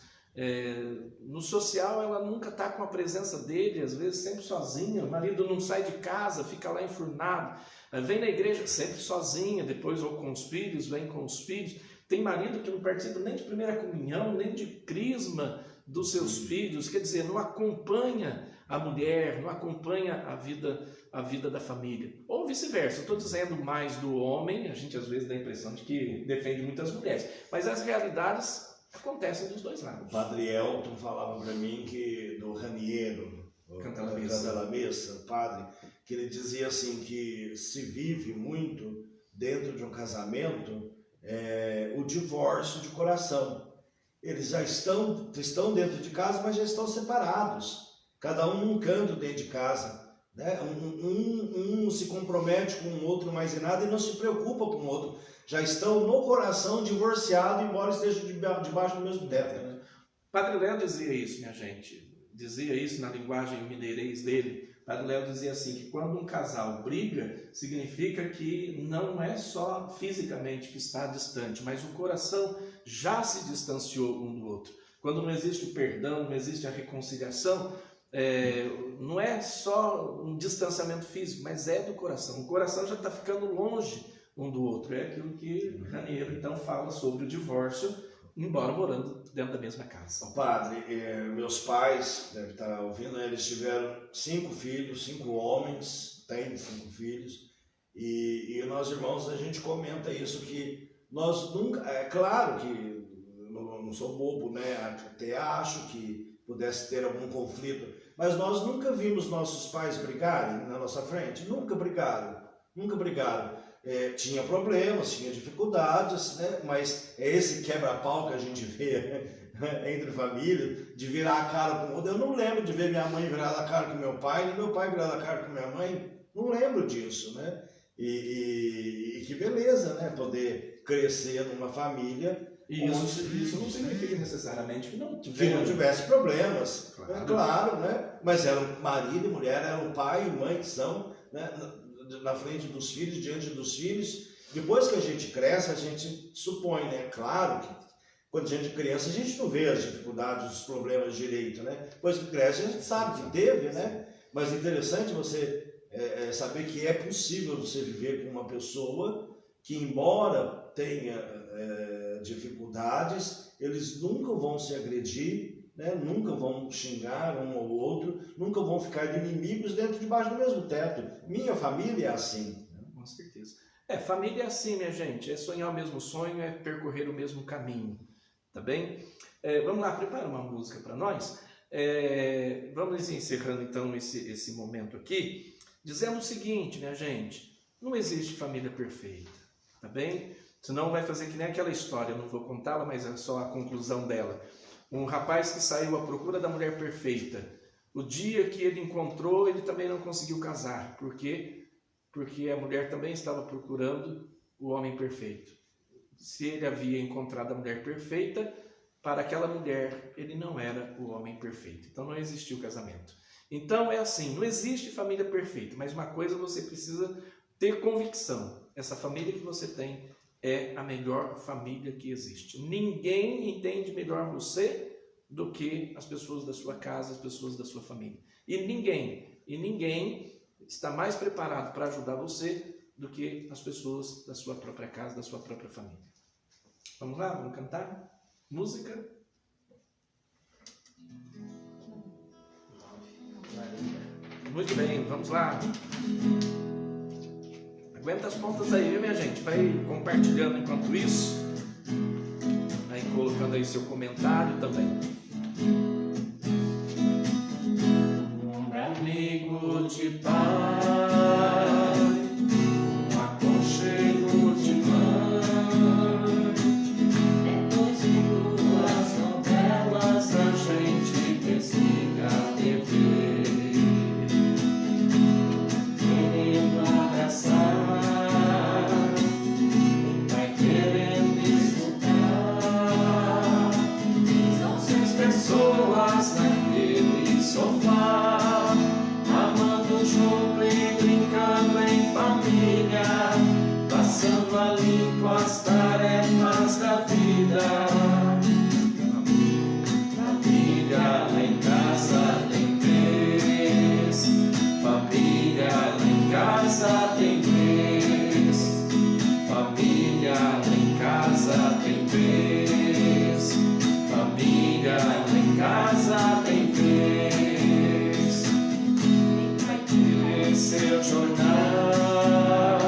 S2: no social ela nunca está com a presença dele, às vezes sempre sozinha, o marido não sai de casa, fica lá enfurnado, vem na igreja sempre sozinha, depois ou com os filhos, vem com os filhos. Tem marido que não participa nem de primeira comunhão, nem de crisma dos seus filhos, quer dizer, não acompanha a mulher, não acompanha a vida da família. Ou vice-versa, eu estou dizendo mais do homem, a gente às vezes dá a impressão de que defende muitas mulheres, mas as realidades acontecem dos dois lados.
S3: O padre Elton falava para mim que do Raniero, Canta la Missa, padre, que ele dizia assim que se vive muito dentro de um casamento o divórcio de coração. Eles já estão dentro de casa, mas já estão separados. Cada um num canto dentro de casa, né? Um se compromete com o outro mais em nada e não se preocupa com o outro. Já estão no coração divorciados, embora estejam debaixo do mesmo teto.
S2: Padre Léo dizia isso, minha gente. dizia isso na linguagem mineirês dele. Padre Léo dizia assim, que quando um casal briga, significa que não é só fisicamente que está distante, mas o coração já se distanciou um do outro. Quando não existe o perdão, não existe a reconciliação, não é só um distanciamento físico, mas é do coração. O coração já está ficando longe um do outro. É aquilo que Raniero então fala sobre o divórcio, embora morando dentro da mesma casa.
S3: Padre, meus pais, deve estar ouvindo, eles tiveram 5 filhos, 5 homens, têm 5 filhos, e nós irmãos, a gente comenta isso, que nós nunca, é claro que não sou bobo, né, até acho que pudesse ter algum conflito, mas nós nunca vimos nossos pais brigarem na nossa frente, nunca brigaram. Tinha problemas, tinha dificuldades, né? Mas é esse quebra-pau que a gente vê entre família, de virar a cara com o outro. Eu não lembro de ver minha mãe virar a cara com meu pai, nem meu pai virar a cara com minha mãe. Não lembro disso, né? E que beleza, né? Poder crescer numa família.
S2: E isso não significa necessariamente que não
S3: tivesse problemas.
S2: Claro,
S3: né? Mas eram marido e mulher, eram pai e mãe que são, né? Na frente dos filhos, diante dos filhos. Depois que a gente cresce, a gente supõe, né? Claro que quando a gente é criança, a gente não vê as dificuldades, os problemas direito, né? Depois que cresce, a gente sabe que teve, né? Mas é interessante você saber que é possível você viver com uma pessoa que, embora tenha dificuldades, eles nunca vão se agredir, né? Nunca vão xingar um ao outro, nunca vão ficar inimigos dentro debaixo do mesmo teto. Minha família é assim.
S2: Com certeza. Família é assim, minha gente. É sonhar o mesmo sonho, é percorrer o mesmo caminho. Tá bem? Vamos lá, prepara uma música para nós. Vamos encerrando então esse momento aqui, dizendo o seguinte, minha gente. Não existe família perfeita. Tá bem? Senão vai fazer que nem aquela história. Eu não vou contá-la, mas é só a conclusão dela. Um rapaz que saiu à procura da mulher perfeita. O dia que ele encontrou, ele também não conseguiu casar. Por quê? Porque a mulher também estava procurando o homem perfeito. Se ele havia encontrado a mulher perfeita, para aquela mulher ele não era o homem perfeito. Então não existiu casamento. Então é assim, não existe família perfeita, mas uma coisa você precisa ter convicção. Essa família que você tem é a melhor família que existe. Ninguém entende melhor você do que as pessoas da sua casa, as pessoas da sua família. E ninguém está mais preparado para ajudar você do que as pessoas da sua própria casa, da sua própria família. Vamos lá, vamos cantar? Música? Muito bem, vamos lá. Aguenta as pontas aí, viu, minha gente? Vai compartilhando enquanto isso. Vai colocando aí seu comentário também. Um amigo de pai, um aconchego de mãe. Depois de 2 novelas a gente desliga a TV. Pessoas naquele sofá, amando junto e brincando em família, passando a limpo as tarefas da vida. Família lá em casa tem vez, família lá em casa tem vez, família lá em casa tem vez, família lá em casa tem vez. Vai querer seu jornal,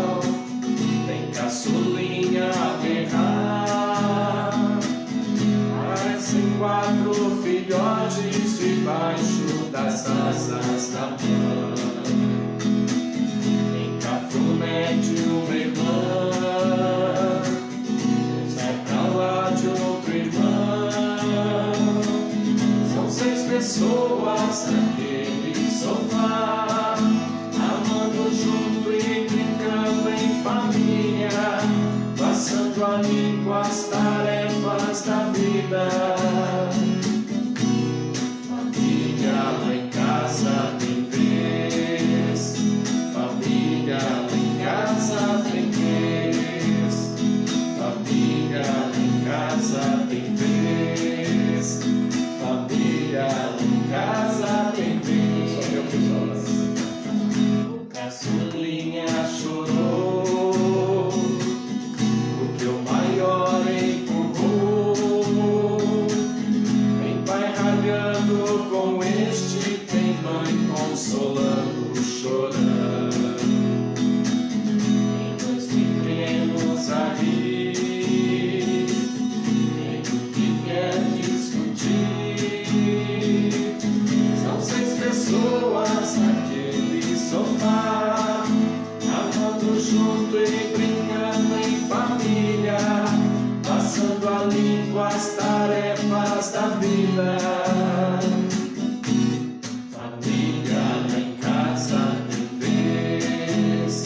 S2: tem caçulinha a berrar. Parecem 4 filhotes debaixo das asas da mãe. Tem cafuné de uma irmã, sai pra lá de outro irmão. São 6 pessoas naquele sofá, amando junto e brincando em família, passando a limpo as tarefas da vida. Família
S1: trabalhando com este, tem mãe consolando, chorando. Tem dois pequenos ali, tem o que quer discutir. São 6 pessoas naquele sofá, amando junto e brincando em família, passando a limpo as tarefas da vida. Família lá em casa tem vez,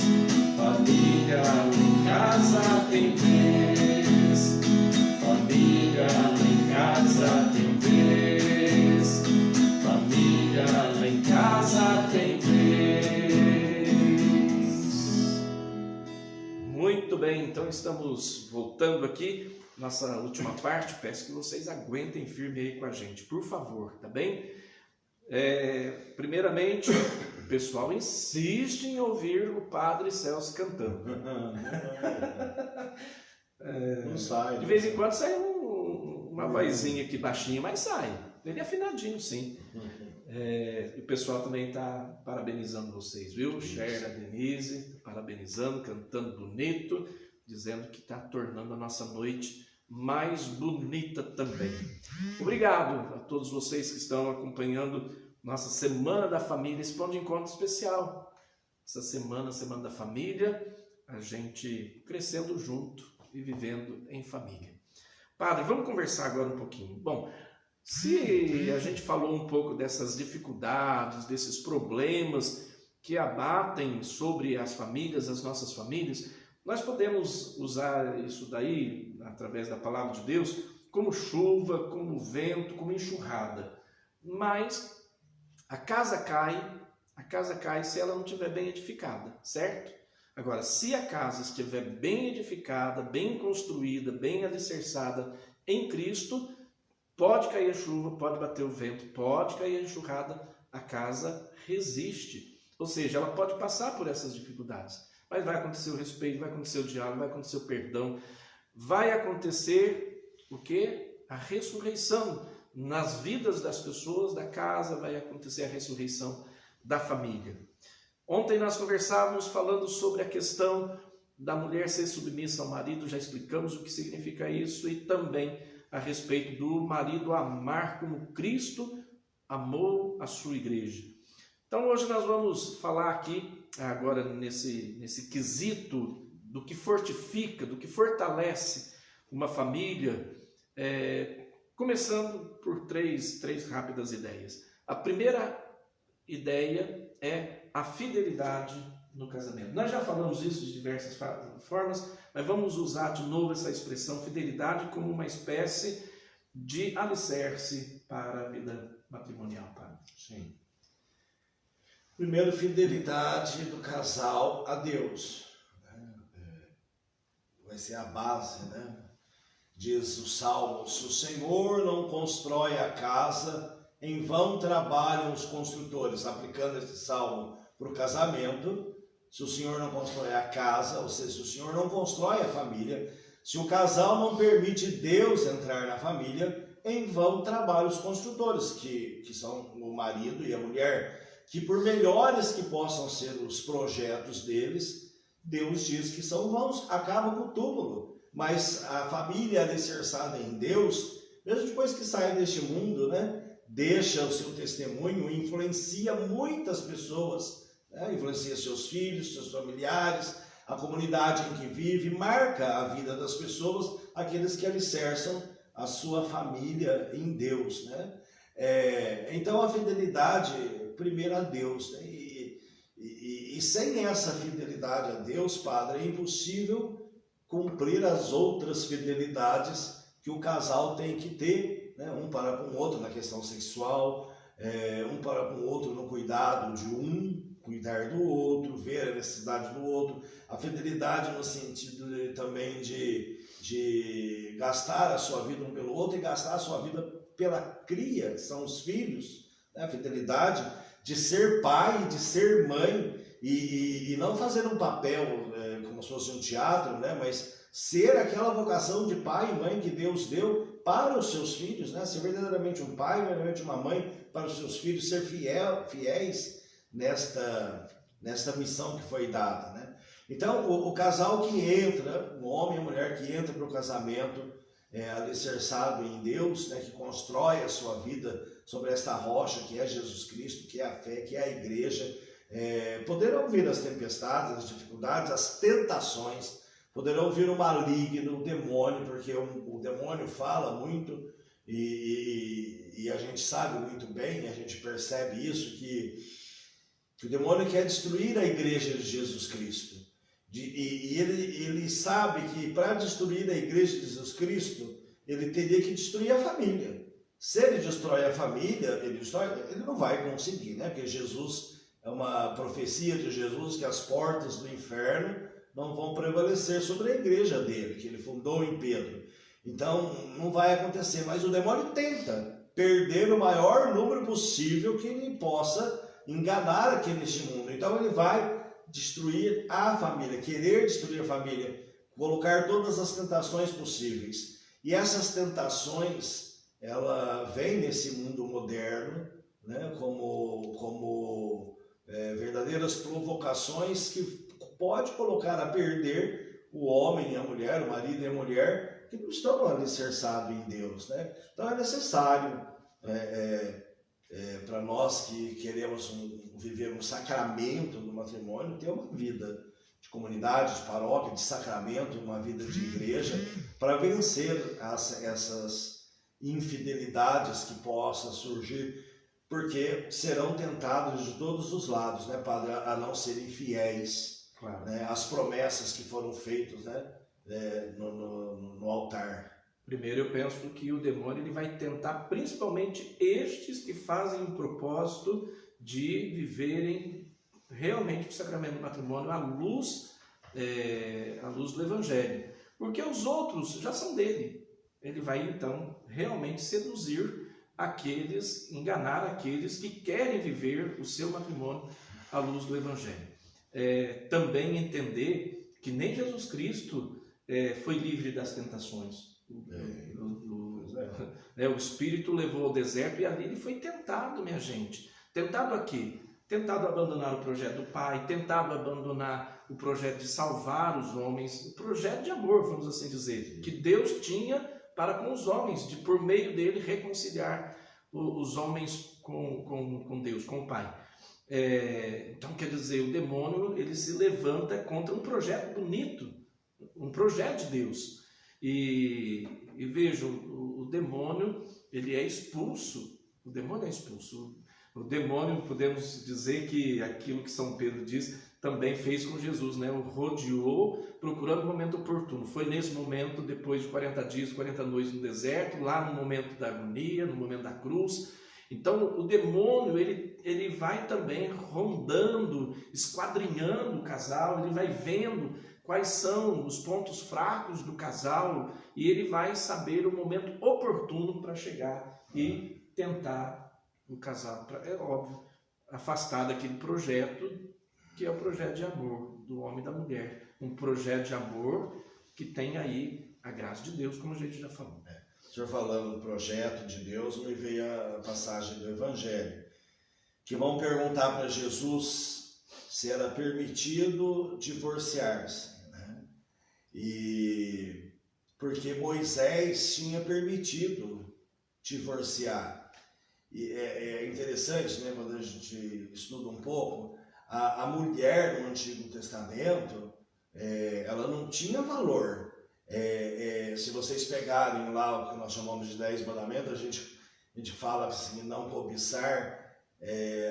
S1: família lá em casa tem vez, família lá em casa tem vez, família lá em casa tem vez.
S2: Muito bem, então estamos voltando aqui. Nossa última parte, peço que vocês aguentem firme aí com a gente, por favor, tá bem? Primeiramente, o pessoal insiste em ouvir o Padre Celso cantando.
S3: Não sai.
S2: De vez em quando sai uma vozinha aqui baixinha, mas sai. Ele é afinadinho, sim. O pessoal também está parabenizando vocês, viu? Sherda, Denise, parabenizando, cantando bonito, dizendo que está tornando a nossa noite mais bonita também. Obrigado a todos vocês que estão acompanhando nossa Semana da Família, esse ponto de encontro especial. Essa semana, Semana da Família, a gente crescendo junto e vivendo em família. Padre, vamos conversar agora um pouquinho. Bom, se a gente falou um pouco dessas dificuldades, desses problemas que abatem sobre as famílias, as nossas famílias, nós podemos usar isso daí, através da palavra de Deus, como chuva, como vento, como enxurrada. Mas a casa cai se ela não estiver bem edificada, certo? Agora, se a casa estiver bem edificada, bem construída, bem alicerçada em Cristo, pode cair a chuva, pode bater o vento, pode cair a enxurrada, a casa resiste. Ou seja, ela pode passar por essas dificuldades. Mas vai acontecer o respeito, vai acontecer o diálogo, vai acontecer o perdão, vai acontecer o quê? A ressurreição nas vidas das pessoas, da casa, vai acontecer a ressurreição da família. Ontem nós conversávamos falando sobre a questão da mulher ser submissa ao marido, já explicamos o que significa isso, e também a respeito do marido amar como Cristo amou a sua igreja. Então hoje nós vamos falar aqui, agora nesse quesito do que fortifica, do que fortalece uma família, começando por três rápidas ideias. A primeira ideia é a fidelidade no casamento. Nós já falamos isso de diversas formas, mas vamos usar de novo essa expressão fidelidade como uma espécie de alicerce para a vida matrimonial, Padre.
S3: Sim. Primeiro, fidelidade do casal a Deus. Vai ser a base, né? Diz o Salmo: se o Senhor não constrói a casa, em vão trabalham os construtores. Aplicando esse salmo para o casamento, se o Senhor não constrói a casa, ou seja, se o Senhor não constrói a família, se o casal não permite Deus entrar na família, em vão trabalham os construtores, que são o marido e a mulher, que por melhores que possam ser os projetos deles, Deus diz que são vãos, acaba com o túmulo. Mas a família alicerçada em Deus, mesmo depois que sai deste mundo, né, deixa o seu testemunho, influencia muitas pessoas, né, influencia seus filhos, seus familiares, a comunidade em que vive, marca a vida das pessoas, aqueles que alicerçam a sua família em Deus, né? Então a fidelidade, primeiro a Deus, né? E sem essa fidelidade a Deus, Padre, é impossível cumprir as outras fidelidades que o casal tem que ter, né? Um para com o outro na questão sexual, um para com o outro no cuidado de um, cuidar do outro, ver a necessidade do outro, a fidelidade no sentido também de gastar a sua vida um pelo outro e gastar a sua vida pela cria, que são os filhos, né? A fidelidade de ser pai, de ser mãe e não fazer um papel como se fosse um teatro, né? Mas ser aquela vocação de pai e mãe que Deus deu para os seus filhos, né? Ser verdadeiramente um pai, verdadeiramente uma mãe para os seus filhos, ser fiéis nesta missão que foi dada, né? Então, o casal que entra, o homem e a mulher que entra para o casamento, alicerçado em Deus, né, que constrói a sua vida sobre esta rocha que é Jesus Cristo, que é a fé, que é a igreja, poderão vir as tempestades, as dificuldades, as tentações, poderão vir o maligno, o demônio, porque o demônio fala muito e a gente sabe muito bem, a gente percebe isso, que o demônio quer destruir a igreja de Jesus Cristo. E ele sabe que para destruir a igreja de Jesus Cristo, ele teria que destruir a família. Se ele destrói a família, ele não vai conseguir, né? Porque Jesus, é uma profecia de Jesus que as portas do inferno não vão prevalecer sobre a igreja dele, que ele fundou em Pedro. Então, não vai acontecer. Mas o demônio tenta perder o maior número possível que ele possa enganar aqui neste mundo. Então, ele vai destruir a família, querer destruir a família, colocar todas as tentações possíveis. E essas tentações, ela vem nesse mundo moderno, né, como verdadeiras provocações que pode colocar a perder o homem e a mulher, o marido e a mulher, que não estão alicerçados em Deus, né? Então é necessário, para nós que queremos viver um sacramento no matrimônio, ter uma vida de comunidade, de paróquia, de sacramento, uma vida de igreja, para vencer essas infidelidades que possam surgir, porque serão tentados de todos os lados, né, Padre, a não serem fiéis, claro, né, às promessas que foram feitas, né, no altar.
S2: Primeiro, eu penso que o demônio ele vai tentar principalmente estes que fazem o propósito de viverem realmente o sacramento do matrimônio à luz do Evangelho. Porque os outros já são dele. Ele vai, então, realmente seduzir aqueles, enganar aqueles que querem viver o seu matrimônio à luz do Evangelho. Também entender que nem Jesus Cristo foi livre das tentações. O Espírito levou ao deserto e ali ele foi tentado, minha gente. Tentado a quê? Tentado a abandonar o projeto do Pai, tentado a abandonar o projeto de salvar os homens, o projeto de amor, vamos assim dizer, que Deus tinha para com os homens, de por meio dele reconciliar os homens com Deus, com o Pai. Então, quer dizer, o demônio ele se levanta contra um projeto bonito, um projeto de Deus. E vejo, o demônio, ele é expulso. O demônio é expulso. O demônio, podemos dizer que aquilo que São Pedro diz, também fez com Jesus, né? O rodeou, procurando o momento oportuno. Foi nesse momento, depois de 40 dias, 40 noites no deserto, lá no momento da agonia, no momento da cruz. Então, o demônio, ele vai também rondando, esquadrinhando o casal, ele vai vendo quais são os pontos fracos do casal e ele vai saber o momento oportuno para chegar e tentar o casal, óbvio, afastar daquele projeto que é o projeto de amor do homem e da mulher. Um projeto de amor que tem aí a graça de Deus, como a gente já falou.
S3: O senhor falando do projeto de Deus, me veio a passagem do Evangelho, que vão perguntar para Jesus se era permitido divorciar-se. E porque Moisés tinha permitido divorciar. E é interessante, né, quando a gente estuda um pouco, a mulher no Antigo Testamento, ela não tinha valor. Se vocês pegarem lá o que nós chamamos de 10 mandamentos, a gente fala assim, não cobiçar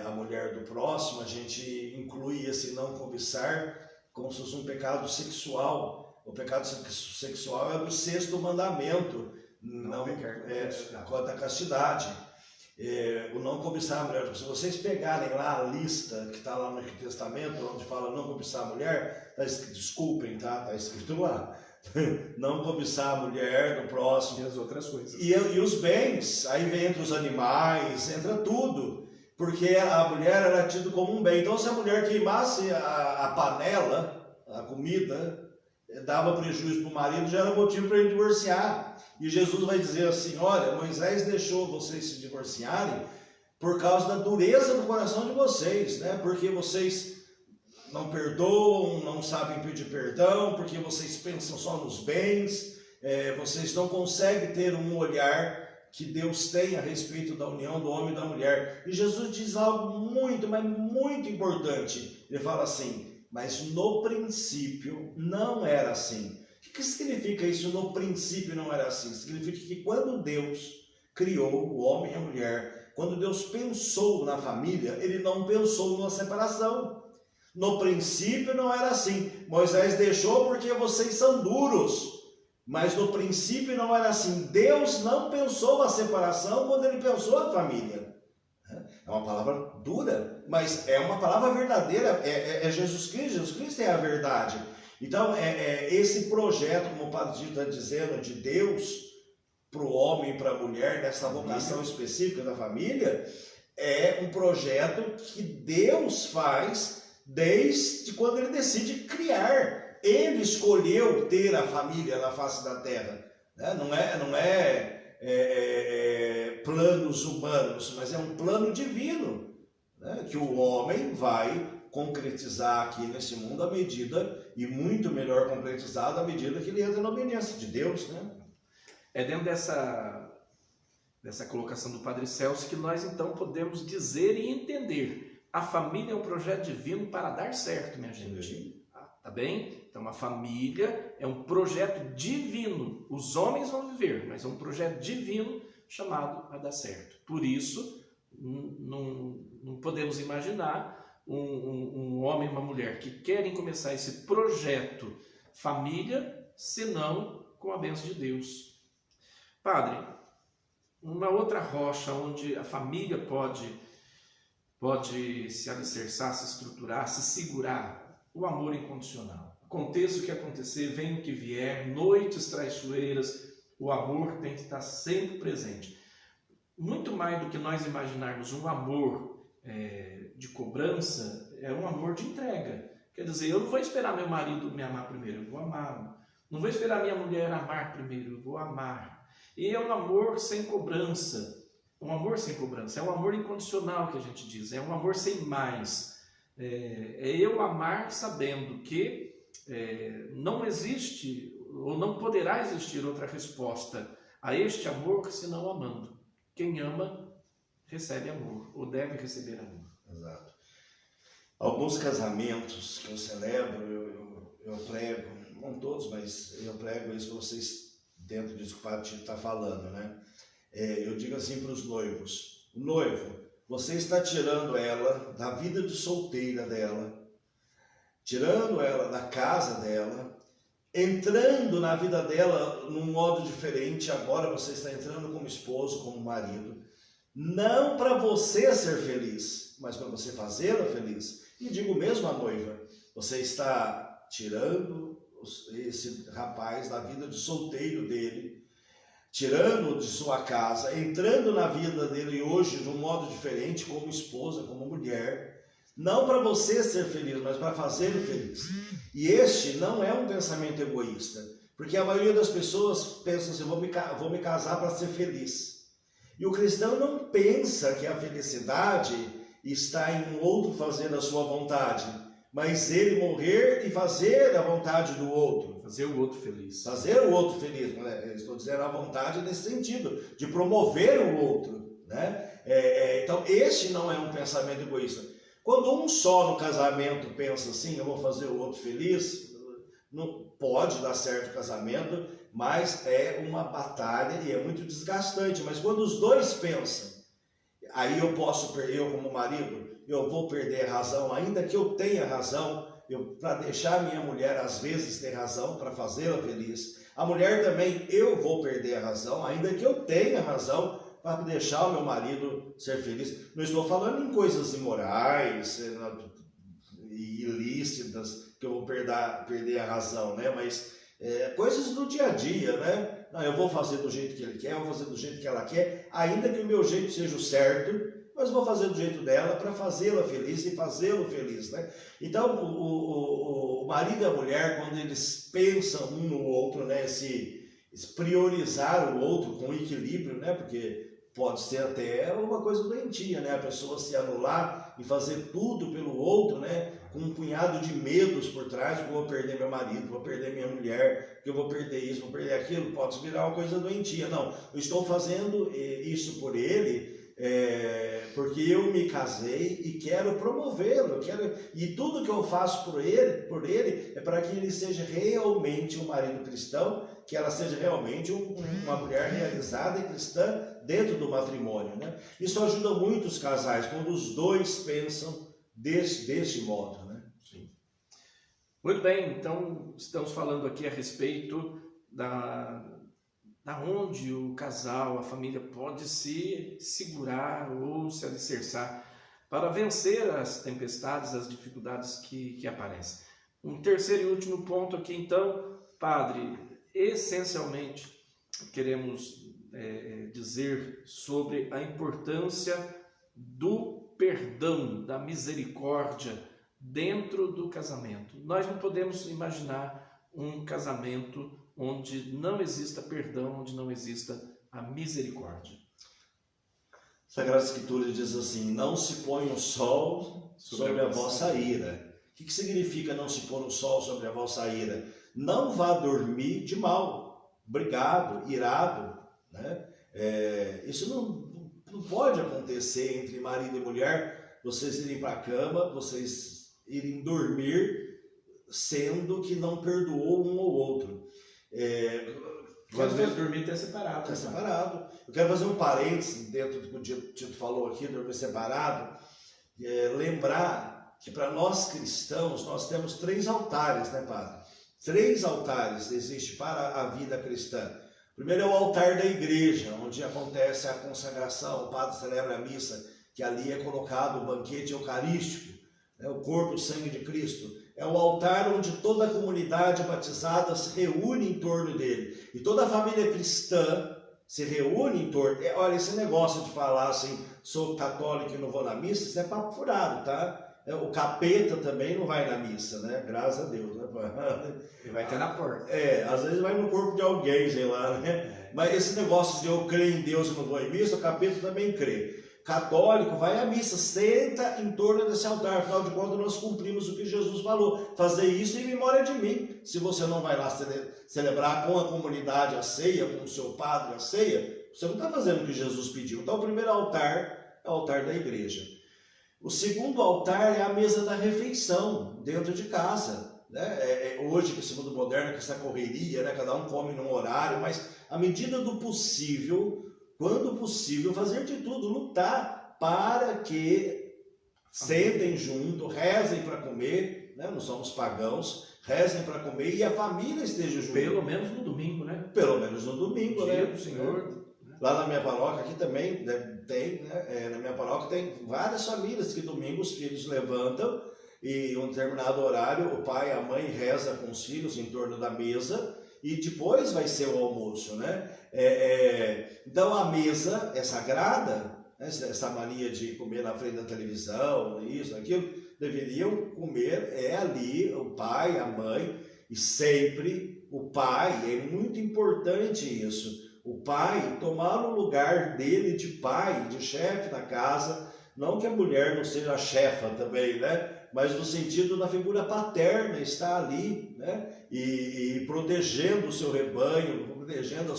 S3: a mulher do próximo, a gente inclui esse não cobiçar como se fosse um pecado sexual. O pecado sexual é do 6º mandamento, quanto à castidade. O não cobiçar a mulher. Se vocês pegarem lá a lista que está lá no Antigo Testamento, onde fala não cobiçar a mulher, desculpem, tá? Está escrito lá. Não cobiçar a mulher do próximo.
S2: E as outras coisas.
S3: E os bens, aí vem entre os animais, entra tudo. Porque a mulher era tida como um bem. Então, se a mulher queimasse a panela, a comida, dava prejuízo para o marido, já era motivo para ele divorciar. E Jesus vai dizer assim: olha, Moisés deixou vocês se divorciarem por causa da dureza do coração de vocês, né? Porque vocês não perdoam, não sabem pedir perdão, porque vocês pensam só nos bens, vocês não conseguem ter um olhar que Deus tem a respeito da união do homem e da mulher. E Jesus diz algo muito, mas muito importante. Ele fala assim: mas no princípio não era assim. O que significa isso? No princípio não era assim. Significa que quando Deus criou o homem e a mulher, quando Deus pensou na família, Ele não pensou numa separação. No princípio não era assim. Moisés deixou porque vocês são duros. Mas no princípio não era assim. Deus não pensou a separação quando Ele pensou a família. É uma palavra dura, mas é uma palavra verdadeira. É Jesus Cristo. Jesus Cristo é a verdade. Então, esse projeto, como o Padre Dito está dizendo, de Deus para o homem e para a mulher, dessa vocação específica da família, é um projeto que Deus faz desde quando Ele decide criar. Ele escolheu ter a família na face da terra, né? Não é planos humanos, mas é um plano divino, né? Que o homem vai concretizar aqui nesse mundo à medida, e muito melhor concretizado à medida que ele entra na obediência de Deus, né?
S2: É dentro dessa colocação do Padre Celso que nós então podemos dizer e entender: a família é um projeto divino para dar certo, minha gente. Tá bem? Então a família é um projeto divino. Os homens vão viver, mas é um projeto divino chamado a dar certo. Por isso, não podemos imaginar um homem e uma mulher que querem começar esse projeto família, senão com a bênção de Deus. Padre, uma outra rocha onde a família pode se alicerçar, se estruturar, se segurar: o amor incondicional. Aconteça o que acontecer, venha o que vier, noites traiçoeiras, o amor tem que estar sempre presente. Muito mais do que nós imaginarmos um amor de cobrança, é um amor de entrega. Quer dizer, eu não vou esperar meu marido me amar primeiro, eu vou amá-lo. Não vou esperar minha mulher amar primeiro, eu vou amar. E é um amor sem cobrança. Um amor sem cobrança, é um amor incondicional que a gente diz, é um amor sem mais. É eu amar sabendo que não existe ou não poderá existir outra resposta a este amor senão amando. Quem ama recebe amor, ou deve receber amor.
S3: Exato. Alguns casamentos que eu celebro, eu prego, não todos, mas eu prego isso para vocês dentro disso que o Padre Tito está falando, né? Eu digo assim para os noivos: o noivo, você está tirando ela da vida de solteira dela, tirando ela da casa dela, entrando na vida dela num modo diferente. Agora você está entrando como esposo, como marido, não para você ser feliz, mas para você fazê-la feliz. E digo mesmo à noiva: você está tirando esse rapaz da vida de solteiro dele, tirando de sua casa, entrando na vida dele hoje de um modo diferente, como esposa, como mulher, não para você ser feliz, mas para fazê-lo feliz. E este não é um pensamento egoísta, porque a maioria das pessoas pensa assim: vou me casar para ser feliz. E o cristão não pensa que a felicidade está em um outro fazer a sua vontade, mas ele morrer e fazer a vontade do outro.
S2: Fazer o outro feliz.
S3: Fazer o outro feliz, né? Estou dizendo a vontade nesse sentido, de promover o outro, né? Então, este não é um pensamento egoísta. Quando um só no casamento pensa assim: eu vou fazer o outro feliz, não pode dar certo o casamento, mas é uma batalha e é muito desgastante. Mas quando os dois pensam, aí eu como marido, eu vou perder a razão, ainda que eu tenha razão, para deixar minha mulher às vezes ter razão, para fazê-la feliz. A mulher também, eu vou perder a razão, ainda que eu tenha razão, para deixar o meu marido ser feliz. Não estou falando em coisas imorais e ilícitas, que eu vou perder a razão, né? Mas coisas do dia a dia, né? Não, eu vou fazer do jeito que ele quer, eu vou fazer do jeito que ela quer, ainda que o meu jeito seja o certo, mas vou fazer do jeito dela para fazê-la feliz e fazê-lo feliz, né? Então, o marido e a mulher, quando eles pensam um no outro, né, se priorizar o outro com equilíbrio, né, porque pode ser até uma coisa doentia, né, a pessoa se anular e fazer tudo pelo outro, né, com um punhado de medos por trás, vou perder meu marido, vou perder minha mulher, que eu vou perder isso, vou perder aquilo, pode virar uma coisa doentia. Não, eu estou fazendo isso por ele, porque eu me casei e quero promovê-lo, e tudo que eu faço por ele é para que ele seja realmente um marido cristão, que ela seja realmente uma mulher realizada e cristã dentro do matrimônio, né? Isso ajuda muito os casais, quando os dois pensam deste modo, né?
S2: Sim. Muito bem, então estamos falando aqui a respeito da onde o casal, a família pode se segurar ou se alicerçar para vencer as tempestades, as dificuldades que aparecem. Um terceiro e último ponto aqui, então, padre, essencialmente queremos dizer sobre a importância do perdão, da misericórdia dentro do casamento. Nós não podemos imaginar um casamento onde não exista perdão, onde não exista a misericórdia.
S3: A Sagrada Escritura diz assim: não se põe o sol sobre a vossa ira. O que significa não se pôr o sol sobre a vossa ira? Não vá dormir de mal, brigado, irado, né? Isso não pode acontecer entre marido e mulher, vocês irem para a cama, vocês irem dormir, sendo que não perdoou um ou outro.
S2: Às vezes dormir até separado.
S3: Está separado. Eu quero fazer um parênteses dentro do que o Tito falou aqui, dormir separado. Lembrar que para nós cristãos, nós temos 3 altares, né, padre? 3 altares existem para a vida cristã. Primeiro é o altar da igreja, onde acontece a consagração, o padre celebra a missa, que ali é colocado o banquete eucarístico, né, o corpo e o sangue de Cristo. É o altar onde toda a comunidade batizada se reúne em torno dele. E toda a família cristã se reúne em torno. Olha, esse negócio de falar assim, sou católico e não vou na missa, isso é papo furado, tá? O capeta também não vai na missa, né? Graças a Deus, né?
S2: Ele vai até na porta.
S3: Às vezes vai no corpo de alguém, sei lá, né? Mas esse negócio de eu crer em Deus e não vou em missa, o capeta também crê. Católico vai à missa, senta em torno desse altar, afinal de contas nós cumprimos o que Jesus falou, fazer isso em memória de mim. Se você não vai lá celebrar com a comunidade a ceia, com o seu padre a ceia, você não está fazendo o que Jesus pediu. Então o primeiro altar é o altar da igreja. O segundo altar é a mesa da refeição, dentro de casa, né? Hoje, com esse mundo moderno, com essa correria, né? Cada um come num horário, mas à medida do possível, quando possível, fazer de tudo, lutar para que sentem junto, rezem para comer, né? Não somos pagãos, rezem para comer e a família esteja junto.
S2: Pelo menos no domingo, né?
S3: Pelo menos no domingo,
S2: Dia
S3: né?
S2: do Senhor.
S3: Lá na minha paróquia, aqui também, né, tem, né? Na minha paróquia tem várias famílias que domingo os filhos levantam e em um determinado horário o pai e a mãe reza com os filhos em torno da mesa e depois vai ser o almoço, né? Então a mesa é sagrada, né? Essa mania de comer na frente da televisão, isso, aquilo, deveriam comer ali o pai, a mãe, e sempre o pai, é muito importante isso. O pai tomar o lugar dele de pai, de chefe da casa, não que a mulher não seja a chefa também, né? Mas no sentido da figura paterna, está ali, né? E protegendo o seu rebanho, protegendo a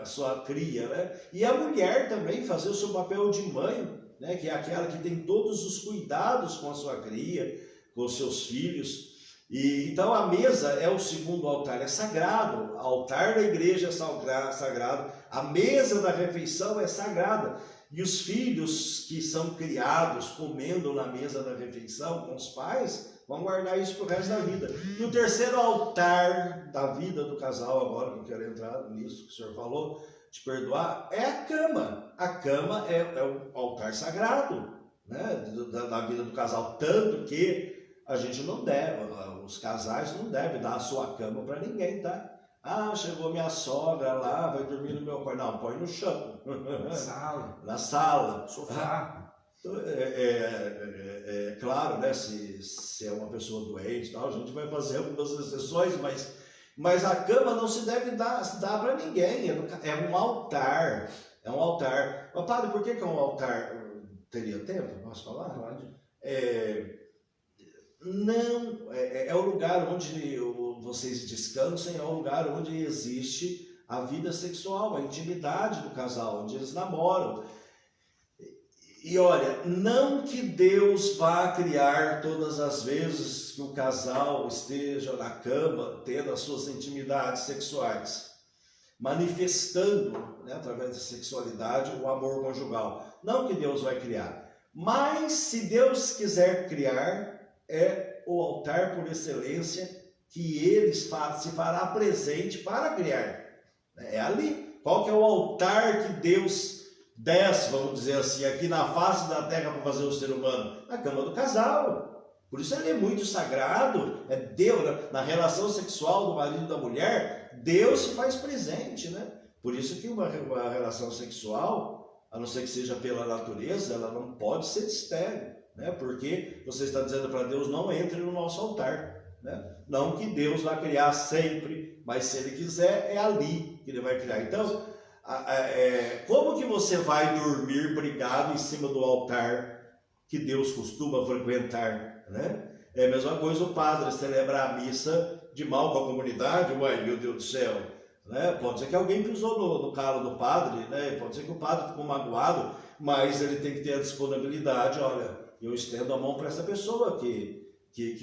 S3: sua cria, né? E a mulher também fazer o seu papel de mãe, né? Que é aquela que tem todos os cuidados com a sua cria, com os seus filhos. E então a mesa é o segundo altar, é sagrado. O altar da igreja é sagrado, a mesa da refeição é sagrada. E os filhos que são criados comendo na mesa da refeição com os pais, vão guardar isso para o resto da vida. E o terceiro altar da vida do casal, agora que eu quero entrar nisso que o senhor falou, de perdoar, é a cama. A cama é o altar sagrado, né, da vida do casal, tanto que a gente não deve, os casais não devem dar a sua cama para ninguém, tá? Ah, chegou minha sogra lá, vai dormir no meu quarto. Não, põe no chão.
S2: Sala,
S3: Na sala.
S2: sofá.
S3: Claro, né? Se é uma pessoa doente e tal, a gente vai fazer algumas exceções, mas a cama não se deve dar para ninguém. É um altar. É um altar. Mas, padre, por que é um altar? Teria tempo? Posso falar?
S2: Pode.
S3: Não, é o lugar onde vocês descansam, é o lugar onde existe a vida sexual, a intimidade do casal, onde eles namoram. E olha, não que Deus vá criar todas as vezes que o casal esteja na cama, tendo as suas intimidades sexuais, manifestando, né, através da sexualidade, o amor conjugal. Não que Deus vai criar. Mas se Deus quiser criar, é o altar por excelência que Ele se fará presente para criar. É ali. Qual que é o altar que Deus desce, vamos dizer assim, aqui na face da terra para fazer o ser humano? Na cama do casal. Por isso ele é muito sagrado. É Deus, na relação sexual do marido e da mulher, Deus se faz presente, né? Por isso que uma relação sexual, a não ser que seja pela natureza, ela não pode ser estéril, né? Porque você está dizendo para Deus, não entre no nosso altar, né? Não que Deus vai criar sempre, mas se Ele quiser, é ali que Ele vai criar. Então, como que você vai dormir brigado em cima do altar que Deus costuma frequentar, né? É a mesma coisa o padre celebrar a missa de mal com a comunidade. Uai, meu Deus do céu, né? Pode ser que alguém pisou no calo do padre, né? Pode ser que o padre ficou magoado, mas ele tem que ter a disponibilidade. Olha, eu estendo a mão para essa pessoa que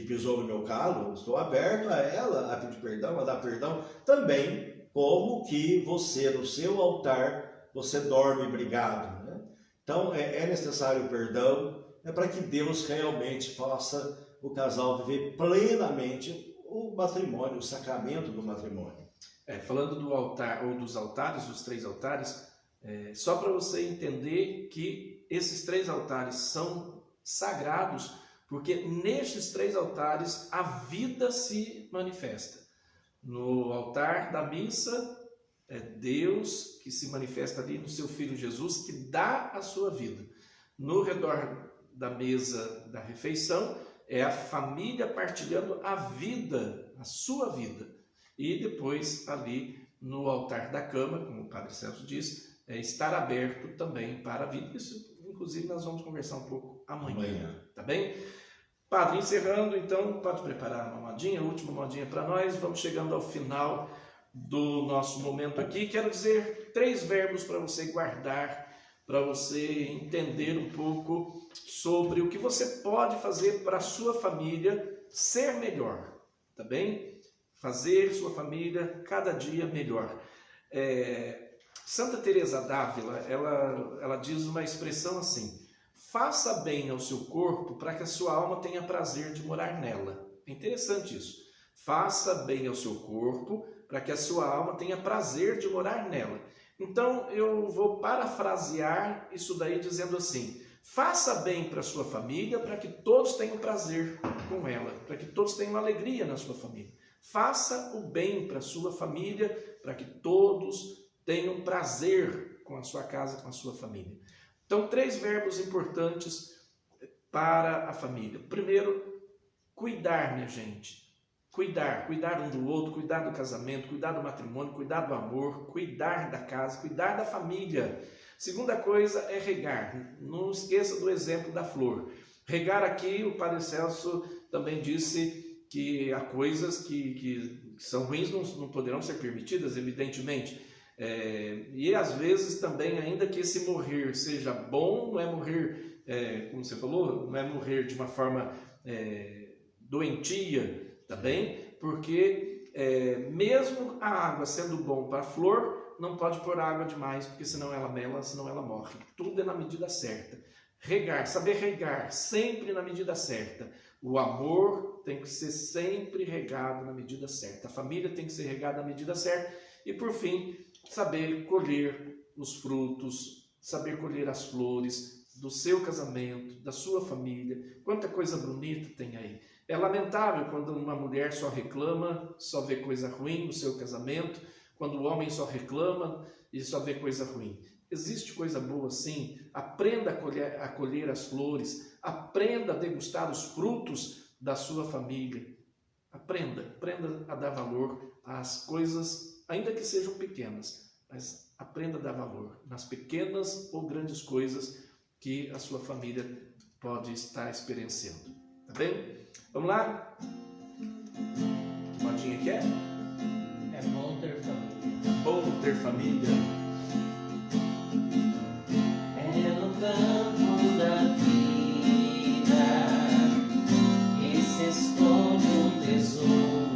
S3: pisou no meu calo, estou aberto a ela, a pedir perdão, a dar perdão. Também, como que você, no seu altar, você dorme brigado, né? Então, é necessário o perdão, para que Deus realmente faça o casal viver plenamente o matrimônio, o sacramento do matrimônio.
S2: Falando do altar, ou dos altares, dos 3 altares, só para você entender que esses 3 altares são sagrados, porque nestes 3 altares a vida se manifesta. No altar da missa, é Deus que se manifesta ali no seu Filho Jesus, que dá a sua vida. No redor da mesa da refeição, é a família partilhando a vida, a sua vida. E depois, ali no altar da cama, como o Padre Celso diz, é estar aberto também para a vida. Isso, inclusive, nós vamos conversar um pouco amanhã. Tá bem? Padre, encerrando, então, pode preparar uma modinha, a última modinha para nós. Vamos chegando ao final do nosso momento aqui. Quero dizer 3 verbos para você guardar, para você entender um pouco sobre o que você pode fazer para a sua família ser melhor, tá bem? Fazer sua família cada dia melhor. Santa Teresa d'Ávila, ela diz uma expressão assim: faça bem ao seu corpo para que a sua alma tenha prazer de morar nela. É interessante isso. Faça bem ao seu corpo para que a sua alma tenha prazer de morar nela. Então, eu vou parafrasear isso daí dizendo assim: faça bem para a sua família para que todos tenham prazer com ela, para que todos tenham alegria na sua família. Faça o bem para a sua família para que todos tenham prazer com a sua casa, com a sua família. Então, 3 verbos importantes para a família. Primeiro, cuidar, minha gente. Cuidar um do outro, cuidar do casamento, cuidar do matrimônio, cuidar do amor, cuidar da casa, cuidar da família. Segunda coisa é regar. Não esqueça do exemplo da flor. Regar aqui, o Padre Celso também disse que há coisas que são ruins, não poderão ser permitidas, evidentemente. E às vezes também, ainda que esse morrer seja bom, não é morrer, como você falou, não é morrer de uma forma doentia, tá bem? Porque mesmo a água sendo bom para a flor, não pode pôr água demais, porque senão ela mela, senão ela morre. Tudo é na medida certa. Regar, saber regar, sempre na medida certa. O amor tem que ser sempre regado na medida certa. A família tem que ser regada na medida certa. E por fim, saber colher os frutos, saber colher as flores do seu casamento, da sua família. Quanta coisa bonita tem aí. É lamentável quando uma mulher só reclama, só vê coisa ruim no seu casamento, quando o homem só reclama e só vê coisa ruim. Existe coisa boa sim, aprenda a colher as flores, aprenda a degustar os frutos da sua família. Aprenda a dar valor às coisas, ainda que sejam pequenas, mas aprenda a dar valor nas pequenas ou grandes coisas que a sua família pode estar experienciando. Tá bem? Vamos lá? Que modinha que é?
S4: É bom ter família.
S2: Bom ter família.
S4: É no campo da vida que se esconde um tesouro.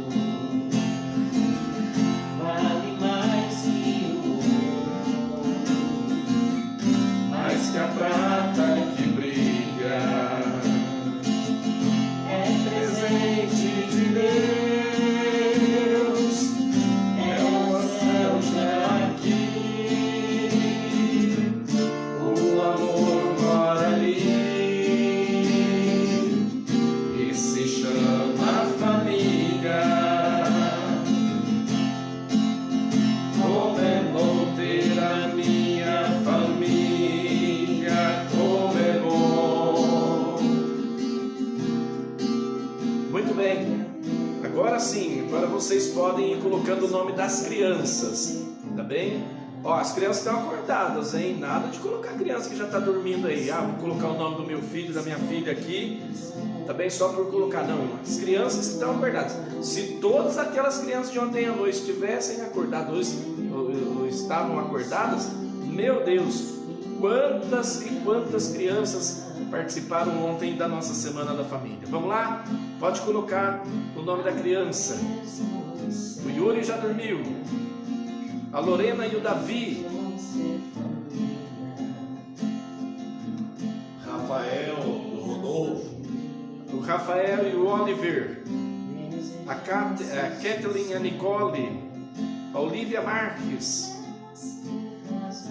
S4: Vale mais que o ouro,
S2: Mais que a prata que brilha,
S4: é presente
S2: de Deus,
S4: é o céu já aqui.
S2: o amor mora ali e se chama família. Como é bom ter a minha família, como é bom. Muito bem, agora sim, agora vocês podem ir colocando o nome das crianças, tá bem? Ó, as crianças estão acordadas, hein? Nada de colocar a criança que já está dormindo aí. Ah, vou colocar o nome do meu filho, da minha filha aqui, tá bem? Só por colocar, não, irmão. As crianças que estão acordadas. Se todas aquelas crianças de ontem à noite tivessem acordado ou estavam acordadas, meu Deus, quantas e quantas crianças participaram ontem da nossa Semana da Família. Vamos lá? Pode colocar o nome da criança. O Yuri já dormiu. A Lorena e o Davi.
S3: Rafael, o Rodolfo,
S2: O Rafael e o Oliver. A Kathleen e a Nicole. A Olivia Marques.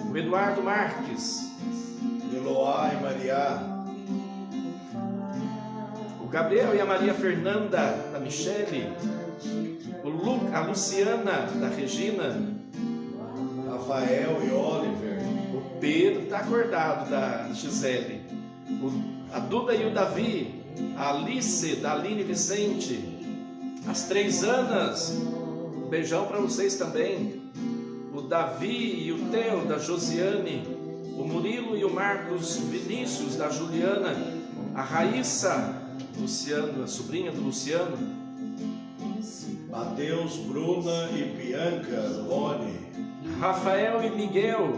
S2: O Eduardo Marques.
S3: Eloá e Maria,
S2: O Gabriel e a Maria Fernanda, da Michele. A Luciana, da Regina.
S3: Rafael e Oliver,
S2: O Pedro está acordado, da Gisele. A Duda e o Davi. A Alice, da Aline Vicente. As 3 Anas. Um beijão para vocês também. O Davi e o Theo, da Josiane. O Murilo e o Marcos Vinícius, da Juliana. A Raíssa, Luciano, a sobrinha do Luciano.
S3: Mateus, Bruna e Bianca Lone,
S2: Rafael e Miguel,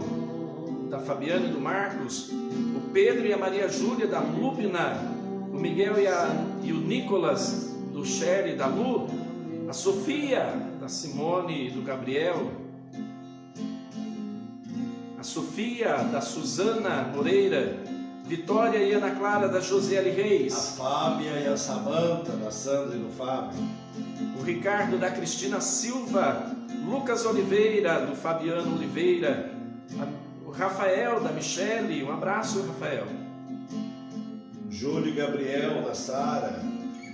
S2: da Fabiana e do Marcos. O Pedro e a Maria Júlia, da Lubna. O Miguel e o Nicolas, do Sherry e da Lu. A Sofia, da Simone e do Gabriel. A Sofia, da Suzana Moreira. Vitória e Ana Clara, da Josiele
S3: a
S2: Reis.
S3: Fábia e a Samanta, da Sandra e do Fábio,
S2: O Ricardo, da Cristina Silva. Lucas Oliveira, do Fabiano Oliveira. O Rafael, da Michele. Um abraço, Rafael.
S3: Júlio e Gabriel, da Sara,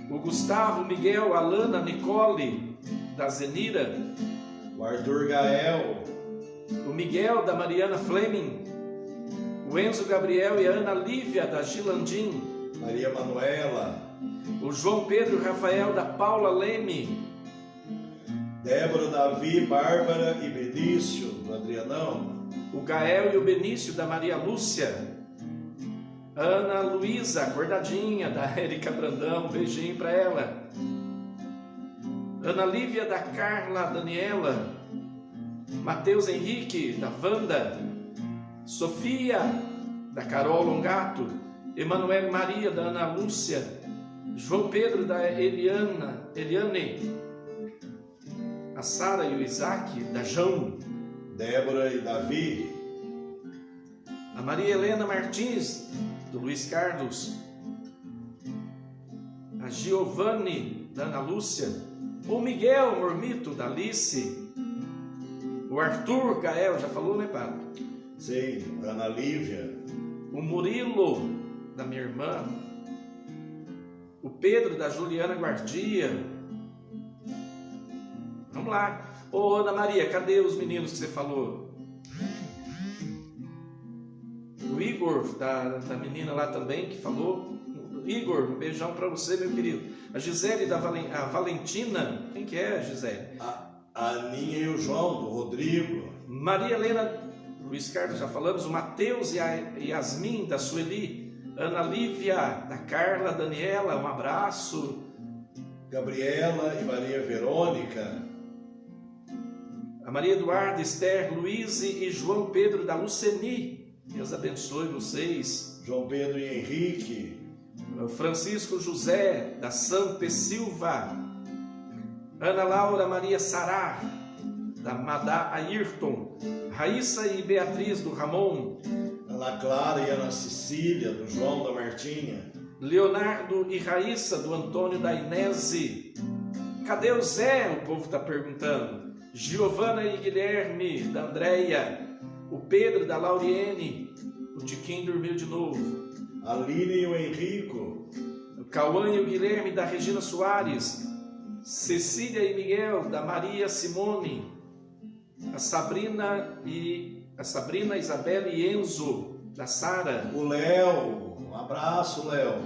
S2: O Gustavo, Miguel, Alana, Nicole, da Zenira.
S3: o Arthur Gael,
S2: O Miguel, da Mariana Fleming. O Enzo Gabriel e a Ana Lívia, da Gilandim.
S3: Maria Manuela,
S2: O João Pedro e Rafael, da Paula Leme.
S3: Débora, Davi, Bárbara e Benício, do Adrianão,
S2: O Gael e o Benício, da Maria Lúcia. A Ana Luísa, acordadinha, da Érica Brandão. Um beijinho para ela. Ana Lívia, da Carla Daniela. Mateus Henrique, da Wanda. Sofia, da Carol Longato. Emanuel Maria, da Ana Lúcia. João Pedro, da Eliane. A Sara e o Isaac, da João.
S3: Débora e Davi,
S2: A Maria Helena Martins, do Luiz Carlos. A Giovanni, da Ana Lúcia. O Miguel Mormito, da Alice. O Arthur Gael, já falou, né, Padre?
S3: sim, Ana Lívia,
S2: O Murilo, da minha irmã. o Pedro da Juliana Guardia. Vamos lá. Ô Ana Maria, cadê os meninos que você falou? O Igor, da menina lá também que falou. Igor, um beijão para você, meu querido. A Gisele a Valentina. Quem que é a Gisele?
S3: A Aninha e o João, do Rodrigo.
S2: Maria Helena, Luiz Carlos, já falamos. O Matheus e a Yasmin, da Sueli. Ana Lívia, da Carla, Daniela, um abraço.
S3: Gabriela e Maria Verônica.
S2: A Maria Eduarda, Esther, Luiz e João Pedro, da Luceni. Deus abençoe vocês.
S3: João Pedro e Henrique.
S2: Francisco José, da Santa Silva. Ana Laura Maria Sará, da Madá Ayrton. Raíssa e Beatriz, do Ramon.
S3: Ana Clara e Ana Cecília, do João da Martinha.
S2: Leonardo e Raíssa, do Antônio da Inese. Cadê o Zé? O povo está perguntando. Giovana e Guilherme, da Andréia. O Pedro, da Lauriene. O Tiquinho dormiu de novo.
S3: A Lília e o Henrico.
S2: O Cauã e o Guilherme, da Regina Soares. Cecília e Miguel, da Maria Simone. A Sabrina, Isabela e Enzo, da Sara.
S3: O Léo. Um abraço, Léo.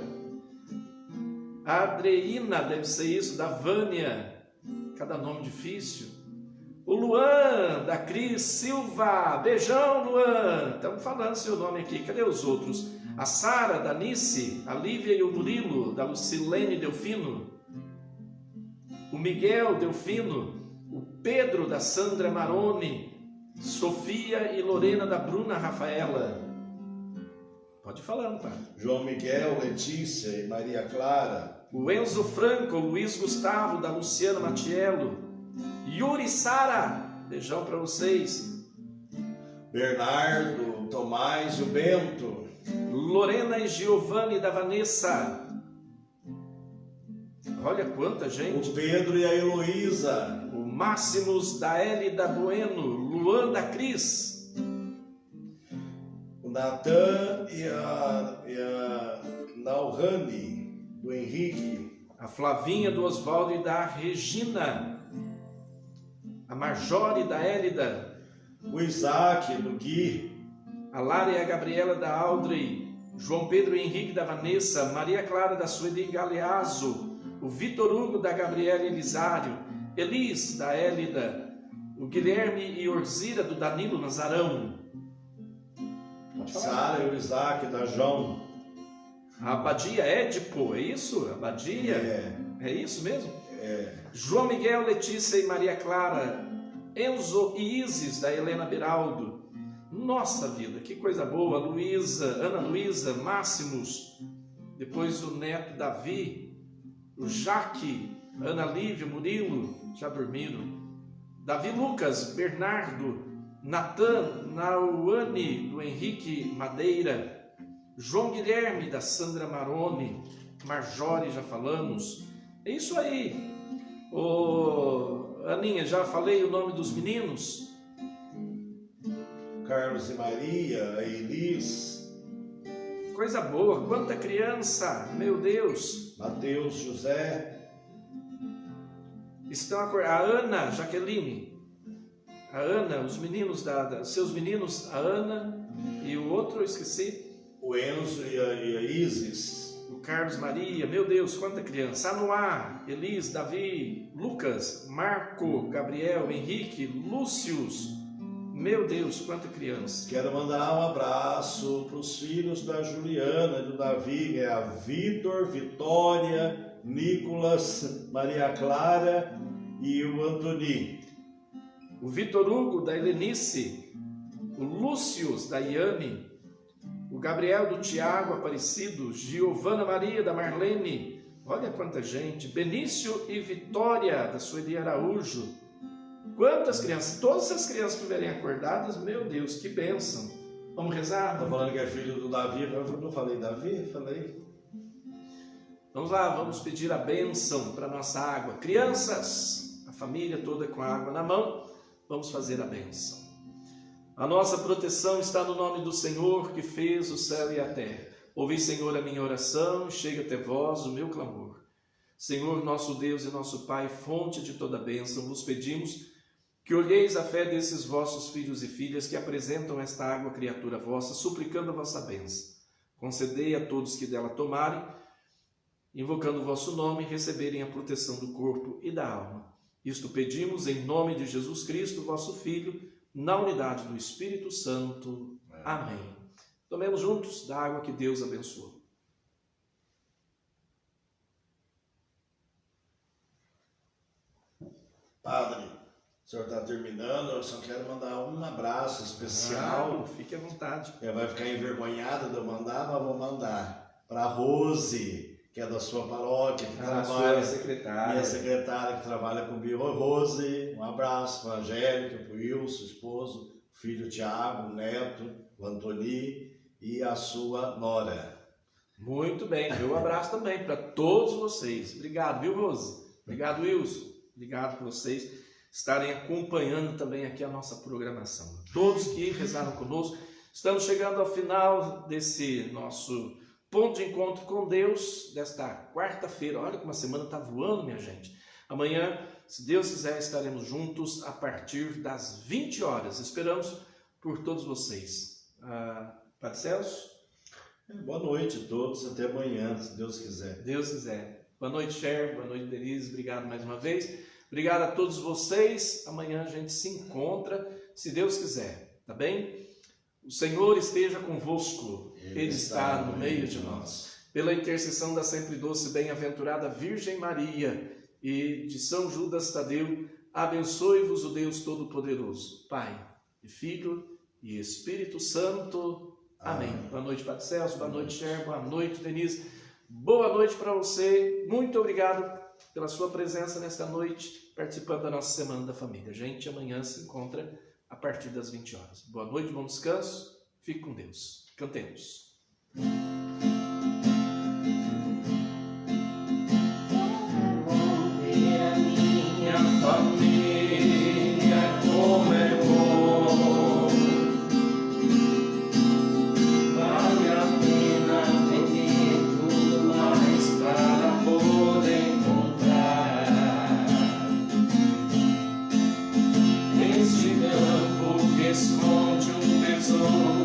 S2: A Adreina, deve ser isso, da Vânia. Cada nome difícil. O Luan, da Cris Silva. Beijão, Luan. Estamos falando seu nome aqui. Cadê os outros? A Sara, da Nice. A Lívia e o Murilo, da Lucilene Delfino. O Miguel Delfino. O Pedro, da Sandra Maroni. Sofia e Lorena, da Bruna Rafaela. Pode falar, pai.
S3: João Miguel, Letícia e Maria Clara.
S2: O Enzo Franco, o Luiz Gustavo, da Luciana Matiello. Yuri Sara, beijão para vocês.
S3: Bernardo, Tomás e o Bento.
S2: Lorena e Giovanni, da Vanessa. Olha quanta gente.
S3: O Pedro e a Heloísa.
S2: O Máximos, da Elida Bueno. Luan, da Cris.
S3: O Natan e a Nauhani, do Henrique.
S2: A Flavinha, do Oswaldo e da Regina. A Marjore, da Élida.
S3: O Isaac, do Gui.
S2: A Lara e a Gabriela, da Audrey. João Pedro e Henrique, da Vanessa. Maria Clara, da Sueli Galeazzo. O Vitor Hugo, da Gabriela Elisário. Elis, da Élida. O Guilherme e Orzira, do Danilo Nazarão.
S3: Sara e o Isaac, da João.
S2: A Abadia Édipo, é isso? Abadia? É isso mesmo? João Miguel, Letícia e Maria Clara. Enzo e Isis, da Helena Beraldo. Nossa vida, que coisa boa. Luísa, Ana Luísa, Máximos. Depois o neto Davi. O Jaque, Ana Lívia, Murilo, já dormiram. Davi Lucas, Bernardo, Natan, Nauane, do Henrique Madeira. João Guilherme, da Sandra Maroni. Marjore, já falamos. É isso aí. Ô, Aninha, já falei o nome dos meninos?
S3: Carlos e Maria, a Elis.
S2: Coisa boa, quanta criança, meu Deus.
S3: Mateus, José.
S2: Estão a Ana, Jaqueline. A Ana, os meninos seus meninos, a Ana e o outro eu esqueci.
S3: O Enzo e a Isis.
S2: O Carlos Maria, meu Deus, quanta criança. Anuá, Elis, Davi, Lucas, Marco, Gabriel, Henrique, Lúcius. Meu Deus, quanta criança.
S3: Quero mandar um abraço para os filhos da Juliana e do Davi, que é a Vitor, Vitória, Nicolas, Maria Clara e o Antoni.
S2: O Vitor Hugo, da Helenice. O Lúcius, da Iane. O Gabriel, do Tiago Aparecido. Giovana Maria, da Marlene. Olha quanta gente. Benício e Vitória, da Sueli Araújo. Quantas crianças? Todas as crianças que estiverem acordadas, meu Deus, que bênção. Vamos rezar?
S3: Está falando que é filho do Davi, eu não falei Davi? Falei.
S2: Vamos lá, vamos pedir a bênção para a nossa água. Crianças, a família toda com a água na mão, vamos fazer a bênção. A nossa proteção está no nome do Senhor que fez o céu e a terra. Ouvi, Senhor, a minha oração, chega até vós o meu clamor. Senhor, nosso Deus e nosso Pai, fonte de toda bênção, vos pedimos que olheis a fé desses vossos filhos e filhas que apresentam esta água, criatura vossa, suplicando a vossa bênção. Concedei a todos que dela tomarem, invocando o vosso nome, receberem a proteção do corpo e da alma. Isto pedimos em nome de Jesus Cristo, vosso Filho, na unidade do Espírito Santo. Amém. Tomemos juntos da água que Deus abençoou.
S3: Padre, o senhor está terminando, eu só quero mandar um abraço especial.
S2: Fique à vontade.
S3: Ela vai ficar envergonhada de eu mandar, mas vou mandar para a Rose, que é da sua paróquia, que trabalha,
S2: sua secretária.
S3: minha secretária que trabalha comigo. Oi, Rose, um abraço para a Angélica, para o Wilson, esposo, o filho Tiago, o neto, o Antoni e a sua nora.
S2: Muito bem, meu abraço também para todos vocês. Obrigado, viu, Rose? Obrigado, Wilson. Obrigado por vocês estarem acompanhando também aqui a nossa programação. Todos que rezaram conosco, estamos chegando ao final desse nosso ponto de encontro com Deus, desta quarta-feira. Olha como a semana está voando, minha gente. Amanhã, se Deus quiser, estaremos juntos a partir das 20 horas. Esperamos por todos vocês. Padre Celso?
S3: Boa noite a todos, até amanhã, se Deus quiser.
S2: Deus quiser. Boa noite, Cher. Boa noite, Denise. Obrigado mais uma vez. Obrigado a todos vocês. Amanhã a gente se encontra, se Deus quiser. Tá bem? O Senhor esteja convosco. Ele está no meio de nós. Pela intercessão da sempre doce, bem-aventurada Virgem Maria e de São Judas Tadeu, abençoe-vos o Deus Todo-Poderoso, Pai e Filho e Espírito Santo. Amém. Boa noite, Padre Celso. Boa noite, Cher. Boa noite, Denise. Boa noite para você. Muito obrigado pela sua presença nesta noite, participando da nossa Semana da Família. A gente amanhã se encontra a partir das 20 horas. Boa noite, bom descanso. Fique com Deus. Cantemos.
S4: Ver a minha família como é bom. Vale a pena vender tudo mais para poder encontrar este campo que esconde um tesouro.